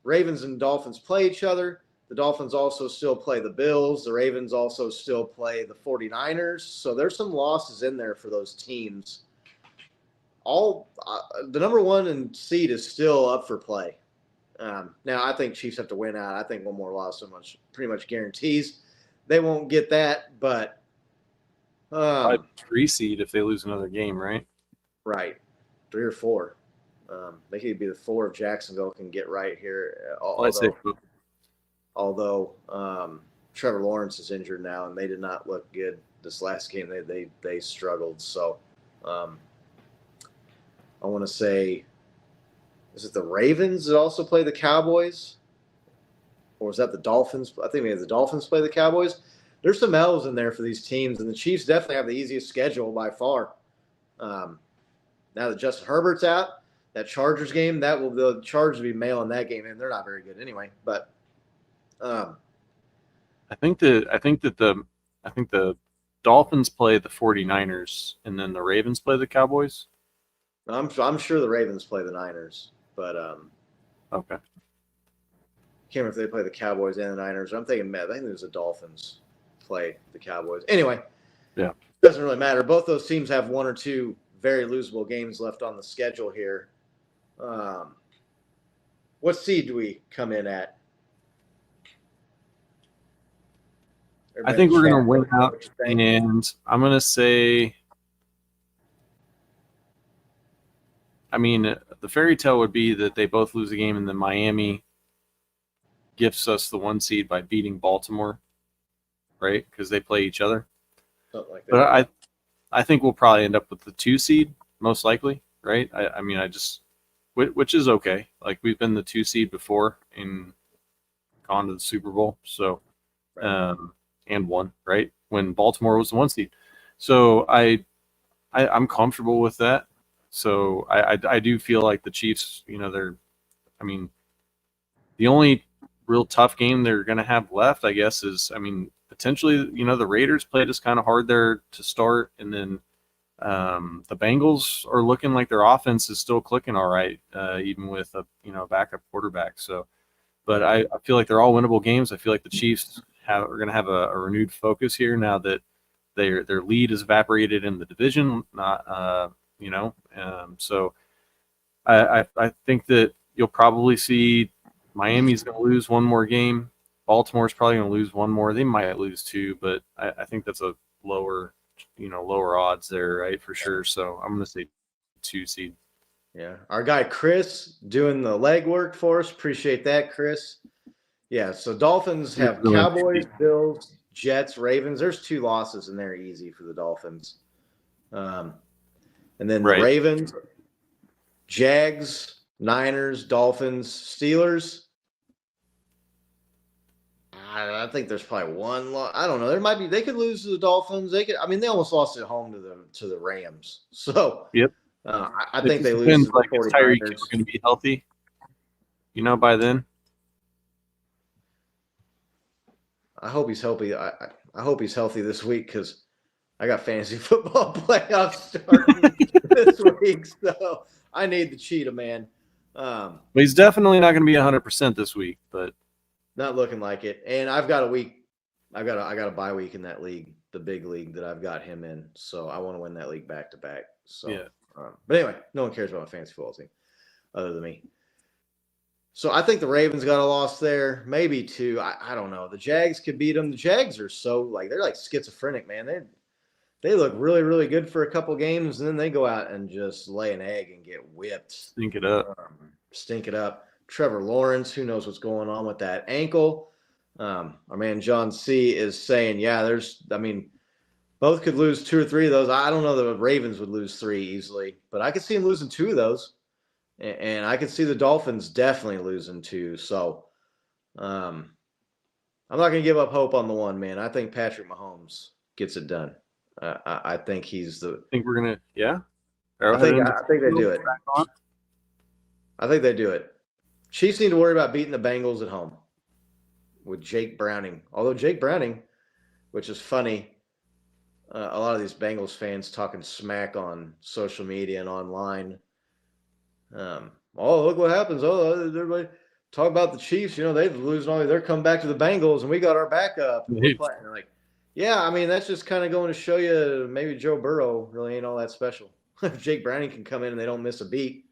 Ravens and Dolphins play each other. The Dolphins also still play the Bills. The Ravens also still play the 49ers. So there's some losses in there for those teams. The number 1 seed is still up for play. Now, I think Chiefs have to win out. I think one more loss pretty much guarantees they won't get that. But 3 seed if they lose another game, right? Right. 3 or 4. Maybe it'd be the 4 if Jacksonville can get right here. I'd say Although Trevor Lawrence is injured now, and they did not look good this last game. They struggled. So I want to say, is it the Ravens that also play the Cowboys? Or is that the Dolphins? I think maybe the Dolphins play the Cowboys. There's some L's in there for these teams, and the Chiefs definitely have the easiest schedule by far. Now that Justin Herbert's out, that Chargers game, the Chargers will be mailing that game in. They're not very good anyway, but I think the Dolphins play the 49ers, and then the Ravens play the Cowboys. I'm sure the Ravens play the Niners, but Okay. can't remember if they play the Cowboys and the Niners. I think there's the Dolphins play the Cowboys. Anyway, Yeah. doesn't really matter. Both those teams have 1 or 2 very losable games left on the schedule here. What seed do we come in at? I think we're going to win What out, you think? and I'm going to say, I mean, the fairy tale would be that they both lose a game, and then Miami gifts us the 1 seed by beating Baltimore, right? Because they play each other. Something like that. But I think we'll probably end up with the 2 seed, most likely, right? I mean, which is okay. Like, we've been the 2 seed before and gone to the Super Bowl, so and won, right? When Baltimore was the 1 seed. So I'm comfortable with that. So I do feel like the Chiefs, the only real tough game they're going to have left, I guess, is, potentially, the Raiders played us kind of hard there to start, and then the Bengals are looking like their offense is still clicking all right, even with a backup quarterback. So, but I feel like they're all winnable games. I feel like the Chiefs are going to have a renewed focus here now that their lead is evaporated in the division. So I think that you'll probably see Miami's going to lose 1 more game. Baltimore's probably going to lose 1 more. They might lose 2, but I think that's a lower odds there, right, for sure. So I'm going to say 2 seed. Yeah. Our guy Chris doing the legwork for us. Appreciate that, Chris. Yeah, so Dolphins have Really Cowboys, Bills, Jets, Ravens. There's 2 losses in there easy for the Dolphins. And then the Right. Ravens, Jags, Niners, Dolphins, Steelers. I think there's probably 1 loss. I don't know. There might be. They could lose to the Dolphins. They almost lost at home to the Rams. So Yep. I think they lose Depends, to the like, is Tyreek 49ers. going to be healthy? By then. I hope he's healthy. I hope he's healthy this week because I got fantasy football playoffs starting this week, so I need the cheetah, man. But he's definitely not going to be 100% this week. But Not looking like it. And I've got a week. I got a bye week in that league, the big league that I've got him in. So I want to win that league back to back. So yeah, but anyway, no one cares about my fantasy football team other than me. So I think the Ravens got a loss there, maybe 2. I don't know. The Jags could beat them. The Jags are they're like schizophrenic, man. They look really, really good for a couple games, and then they go out and just lay an egg and get whipped. stink it up. Stink it up. Trevor Lawrence, who knows what's going on with that ankle? Our man John C. is saying, both could lose 2 or 3 of those. I don't know that the Ravens would lose 3 easily, but I could see them losing 2 of those. And I could see the Dolphins definitely losing 2. So I'm not going to give up hope on the one, man. I think Patrick Mahomes gets it done. I think he's the. I think we're going to, yeah. I think they do it. I think they do it. Chiefs need to worry about beating the Bengals at home with Jake Browning. Although Jake Browning, which is funny, a lot of these Bengals fans talking smack on social media and online. Look what happens. Everybody talk about the Chiefs. They've losing all. They're coming back to the Bengals, and we got our backup. And we're playing. Like, yeah, that's just kind of going to show you maybe Joe Burrow really ain't all that special. If Jake Browning can come in and they don't miss a beat.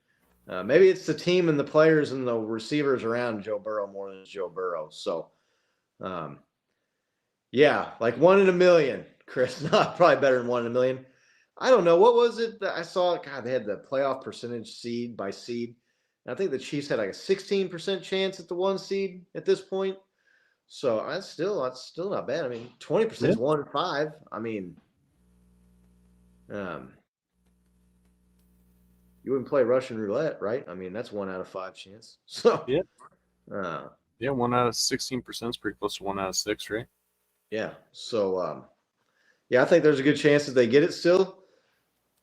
Maybe it's the team and the players and the receivers around Joe Burrow more than it's Joe Burrow. So, like 1 in a million, Chris. Not probably better than 1 in a million. I don't know. What was it that I saw? God, they had the playoff percentage seed by seed. And I think the Chiefs had like a 16% chance at the 1 seed at this point. So that's still not bad. I mean, 20% is 1 in 5. I mean, you wouldn't play Russian roulette, right? I mean, that's 1 out of 5 chance. So Yeah. Uh, 1 out of 16% is pretty close to 1 out of 6, right? yeah. So yeah, I think there's a good chance that they get it still.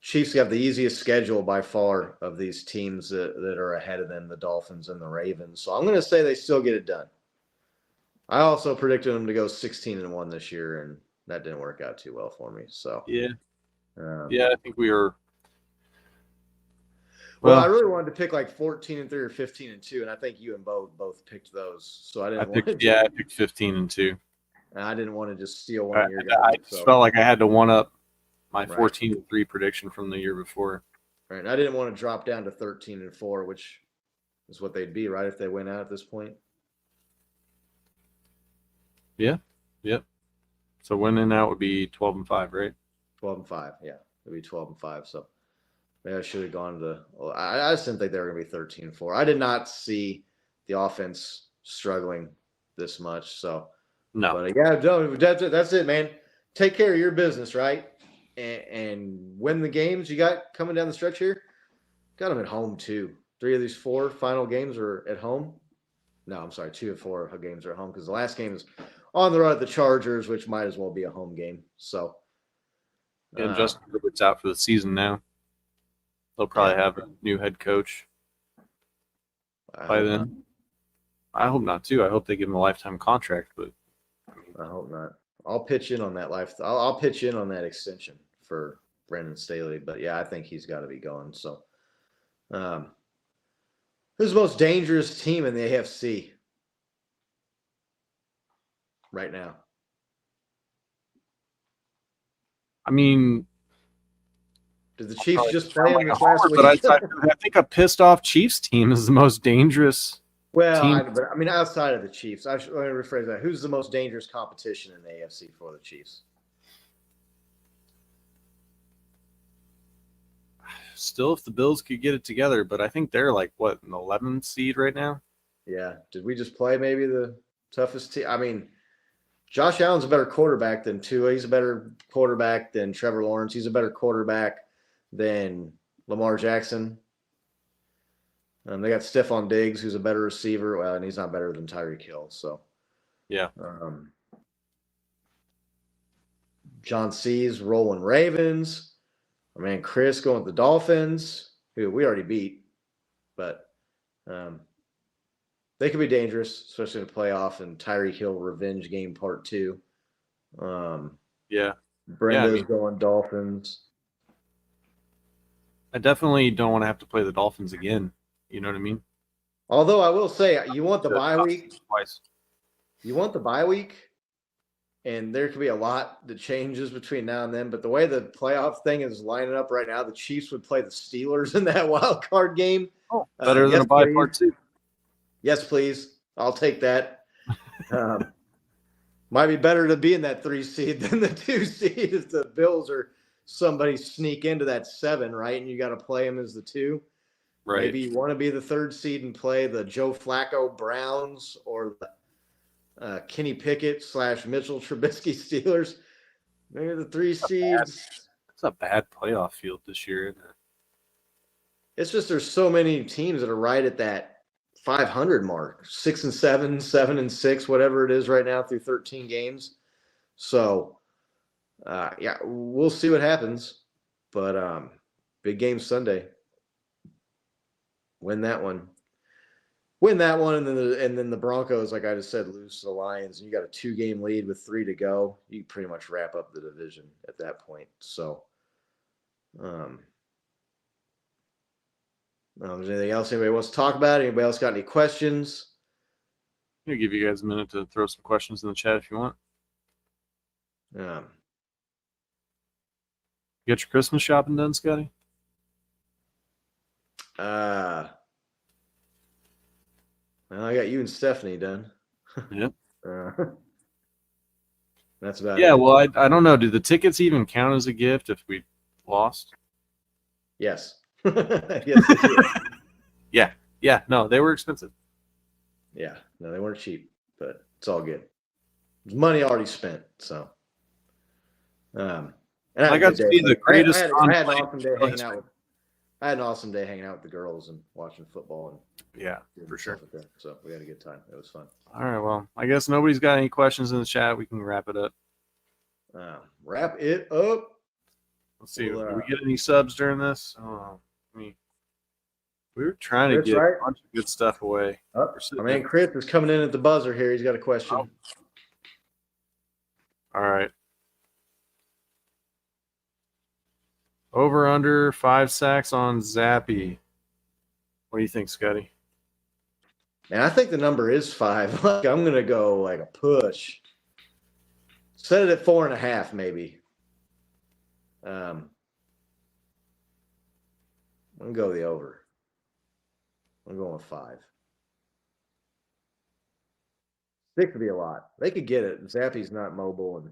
Chiefs have the easiest schedule by far of these teams that are ahead of them, the Dolphins and the Ravens. So I'm going to say they still get it done. I also predicted them to go 16-1 this year, and that didn't work out too well for me. So yeah, I think we are. Well, I really wanted to pick like 14-3 or 15-2, and I think you and Bo both picked those. So I picked 15-2. I didn't want to just steal one of your guys. I just felt like I had to one up my 14-3 prediction from the year before. Right. And I didn't want to drop down to 13-4, which is what they'd be, right, if they went out at this point. Yeah. Yep. So winning out would be 12-5, right? 12-5. Yeah, it'd be 12-5. So maybe I should have gone to the. I just didn't think they were going to be 13-4. I did not see the offense struggling this much. So no. But yeah, that's it, man. Take care of your business, right? And win the games you got coming down the stretch here. Got them at home too. 3 of these 4 final games are at home. No, I'm sorry, 2 of 4 games are at home because the last game is on the road at the Chargers, which might as well be a home game. So, and Justyn Herbert's out for the season now. They'll probably have a new head coach by then. I hope not too. I hope they give him a lifetime contract, but I hope not. I'll pitch in on that I'll pitch in on that extension for Brandon Staley, but yeah, I think he's got to be gone. So, who's the most dangerous team in the AFC right now? I mean, did the Chiefs just play him this last week? But I think a pissed off Chiefs team is the most dangerous. Well, I mean, outside of the Chiefs, let me rephrase that. Who's the most dangerous competition in the AFC for the Chiefs? Still, if the Bills could get it together, but I think they're like, what, an 11th seed right now? Yeah. Did we just play maybe the toughest team? I mean, Josh Allen's a better quarterback than Tua. He's a better quarterback than Trevor Lawrence. He's a better quarterback than Lamar Jackson. They got Stephon Diggs, who's a better receiver. Well, and he's not better than Tyreek Hill. So, yeah. John C's rolling Ravens. Our man Chris going with the Dolphins, who we already beat. But they could be dangerous, especially in the playoff and Tyreek Hill revenge game part 2. Yeah. Brenda's going Dolphins. I definitely don't want to have to play the Dolphins again. You know what I mean? Although I will say, you want the bye week. Twice. You want the bye week, and there could be a lot that changes between now and then. But the way the playoff thing is lining up right now, the Chiefs would play the Steelers in that wild card game. Oh, better than a bye part 2. Yes, please. I'll take that. Might be better to be in that 3 seed than the 2 seed if the Bills or somebody sneak into that 7, right? And you got to play them as the 2. Right. Maybe you want to be the 3rd seed and play the Joe Flacco Browns or the Kenny Pickett / Mitchell Trubisky Steelers. Maybe the 3 seeds. It's a bad playoff field this year, isn't it? It's just there's so many teams that are right at that 500 mark, 6-7, 7-6, whatever it is right now through 13 games. So, yeah, we'll see what happens. But big game Sunday. Win that one, and then the Broncos, like I just said, lose to the Lions, and you got a 2-game lead with 3 to go. You pretty much wrap up the division at that point. So, there's anything else anybody wants to talk about? Anybody else got any questions? I'll give you guys a minute to throw some questions in the chat if you want. You got your Christmas shopping done, Scotty? Well, I got you and Stephanie done. Yep. That's about it. Yeah, well, I don't know. Do the tickets even count as a gift if we lost. Yes. Yes, they did. Yeah, no, they were expensive. Yeah, no, they weren't cheap, but it's all good. It's money already spent, so. And I had I a got good to day. see the greatest I had an on-play awesome day show hanging out history. with. I had an awesome day hanging out with the girls and watching football and Yeah, doing for sure. stuff with them. So we had a good time. It was fun. All right, well, I guess nobody's got any questions in the chat. We can wrap it up. Wrap it up. Let's see. Well, Did we get any subs during this? Oh, we were trying to Chris, get right? a bunch of good stuff away. Oh, I mean, Chris is coming in at the buzzer here. He's got a question. Oh. All right. Over under 5 sacks on Zappy. What do you think, Scotty? And I think the number is 5. I'm gonna go like a push. Set it at 4.5, maybe. I'm gonna go the over. I'm going with 5. 6 would be a lot. They could get it. Zappy's not mobile,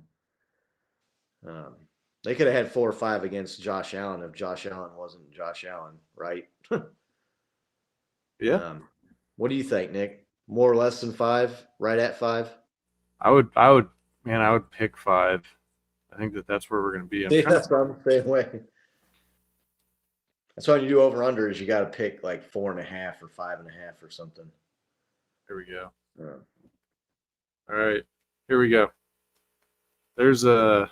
and they could have had 4 or 5 against Josh Allen if Josh Allen wasn't Josh Allen, right? Yeah. What do you think, Nick? More or less than 5? Right at 5? I would pick 5. I think that's where we're going to be. Yeah, that's what I'm the same way. That's why when you do over under is you got to pick like 4.5 or 5.5 or something. Here we go. All right, here we go. There's a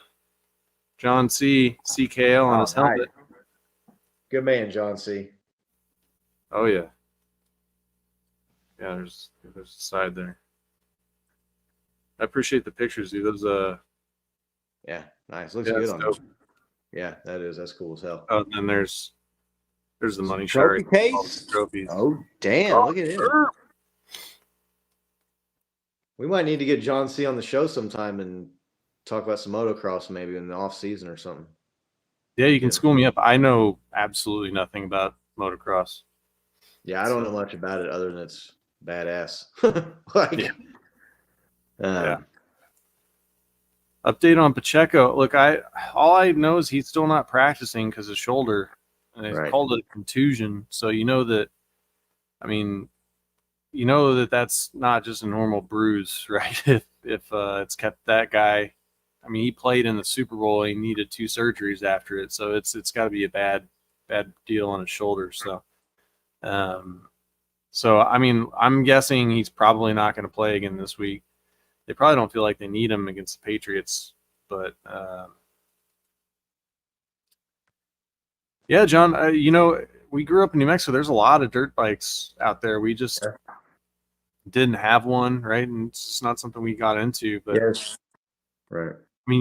John C. CKL on his helmet. Nice. Good man, John C. Oh yeah. Yeah, there's a side there. I appreciate the pictures, dude. Those Yeah, nice. Looks yeah, good that's on dope. them. Yeah, that is. That's cool as hell. Oh, and then there's the money shot. Trophy All case. the trophies. Oh damn! Look at him. We might need to get John C on the show sometime and talk about some motocross maybe in the off season or something. Yeah, you can school me up. I know absolutely nothing about motocross. Yeah, I don't know much about it other than it's badass. Like, yeah. Update on Pacheco. Look, all I know is he's still not practicing because of shoulder. And they called it a contusion. So you know that. I mean, you know that that's not just a normal bruise, right? If it's kept that guy. I mean, he played in the Super Bowl. He needed 2 surgeries after it, so it's got to be a bad deal on his shoulder. So, I mean, I'm guessing he's probably not going to play again this week. They probably don't feel like they need him against the Patriots, but yeah, John. You know, we grew up in New Mexico. There's a lot of dirt bikes out there. We just didn't have one, right? And it's just not something we got into. But yes, right. I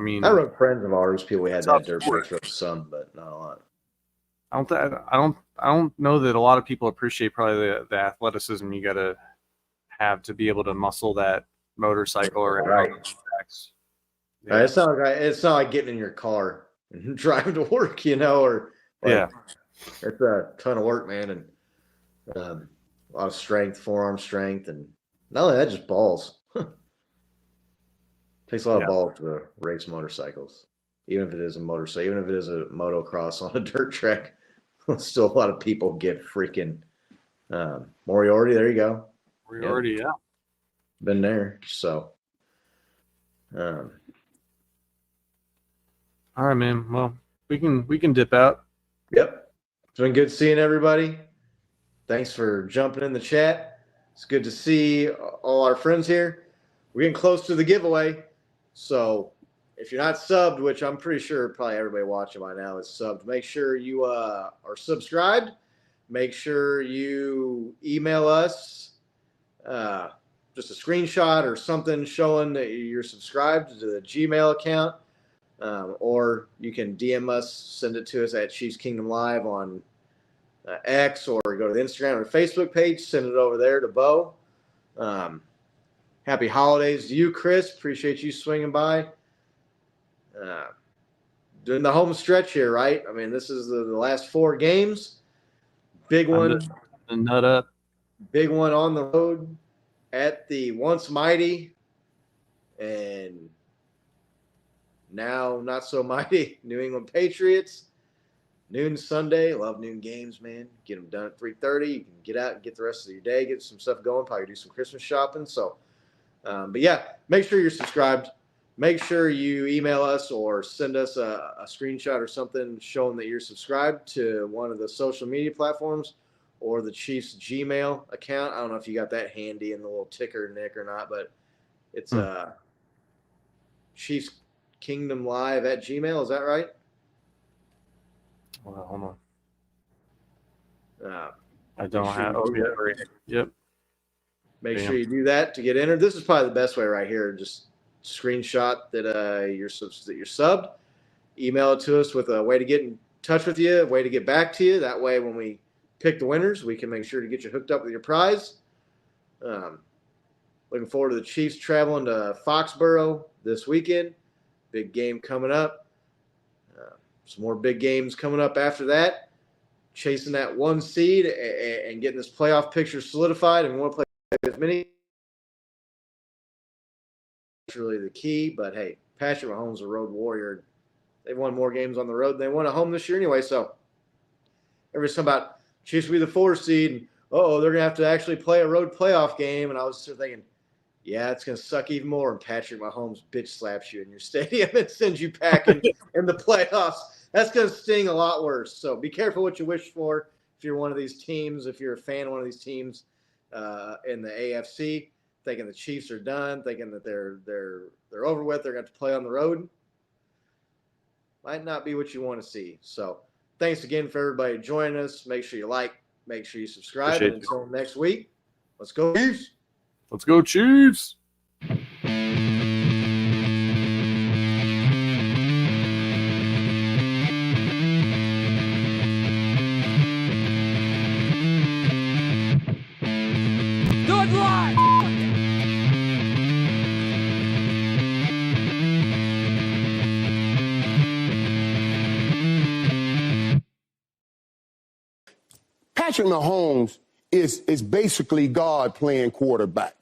mean, I wrote friends of ours. People we had that dirt sport. bikes, wrote some, but not a lot. I don't know that a lot of people appreciate probably the athleticism you got to have to be able to muscle that motorcycle around. Right. Yeah. It's not like getting in your car and driving to work, you know, or like, it's a ton of work, man, and a lot of strength, forearm strength, and not only that, just balls. Takes a lot of balls to race motorcycles, even if it is a motorcycle, even if it is a motocross on a dirt track. Still, a lot of people get freaking Moriarty. There you go. Moriarty, yeah. Been there, so. All right, man. Well, we can dip out. Yep. It's been good seeing everybody. Thanks for jumping in the chat. It's good to see all our friends here. We're getting close to the giveaway. So if you're not subbed, which I'm pretty sure probably everybody watching by now is subbed, make sure you are subscribed. Make sure you email us just a screenshot or something showing that you're subscribed to the Gmail account. Or you can DM us, send it to us at Chiefs Kingdom Live on X, or go to the Instagram or Facebook page, send it over there to Bo. Happy holidays to you, Chris. Appreciate you swinging by. Doing the home stretch here, right? I mean, this is the last 4 games. Big one. The nut up. Big one on the road at the once mighty and now not so mighty New England Patriots. Noon Sunday. Love noon games, man. Get them done at 3:30. You can get out and get the rest of your day, get some stuff going, probably do some Christmas shopping. So, but yeah, make sure you're subscribed. Make sure you email us or send us a screenshot or something showing that you're subscribed to one of the social media platforms or the Chiefs Gmail account. I don't know if you got that handy in the little ticker, Nick, or not, but it's Chiefs Kingdom Live at Gmail. Is that right? Well, hold on. Uh, I don't have. Oh, yeah, right. Yep. Make sure you do that to get entered. This is probably the best way right here. Just screenshot that you're subbed. Email it to us with a way to get in touch with you, a way to get back to you. That way, when we pick the winners, we can make sure to get you hooked up with your prize. Looking forward to the Chiefs traveling to Foxborough this weekend. Big game coming up. Some more big games coming up after that. Chasing that 1 seed and getting this playoff picture solidified. And we want to play as many. That's really the key. But hey, Patrick Mahomes, a road warrior. They've won more games on the road than they won at home this year anyway. So everybody's talking about Chiefs will be the 4 seed. And, they're going to have to actually play a road playoff game. And I was sort of thinking, yeah, it's going to suck even more when Patrick Mahomes bitch slaps you in your stadium and sends you packing in the playoffs. That's going to sting a lot worse. So be careful what you wish for if you're one of these teams, if you're a fan of one of these teams in the AFC, thinking the Chiefs are done, thinking that they're over with, they're going to play on the road. Might not be what you want to see. So thanks again for everybody joining us. Make sure you like, make sure you subscribe. And until next week, let's go Chiefs. Let's go Chiefs. Good luck! Patrick Mahomes is basically God playing quarterback.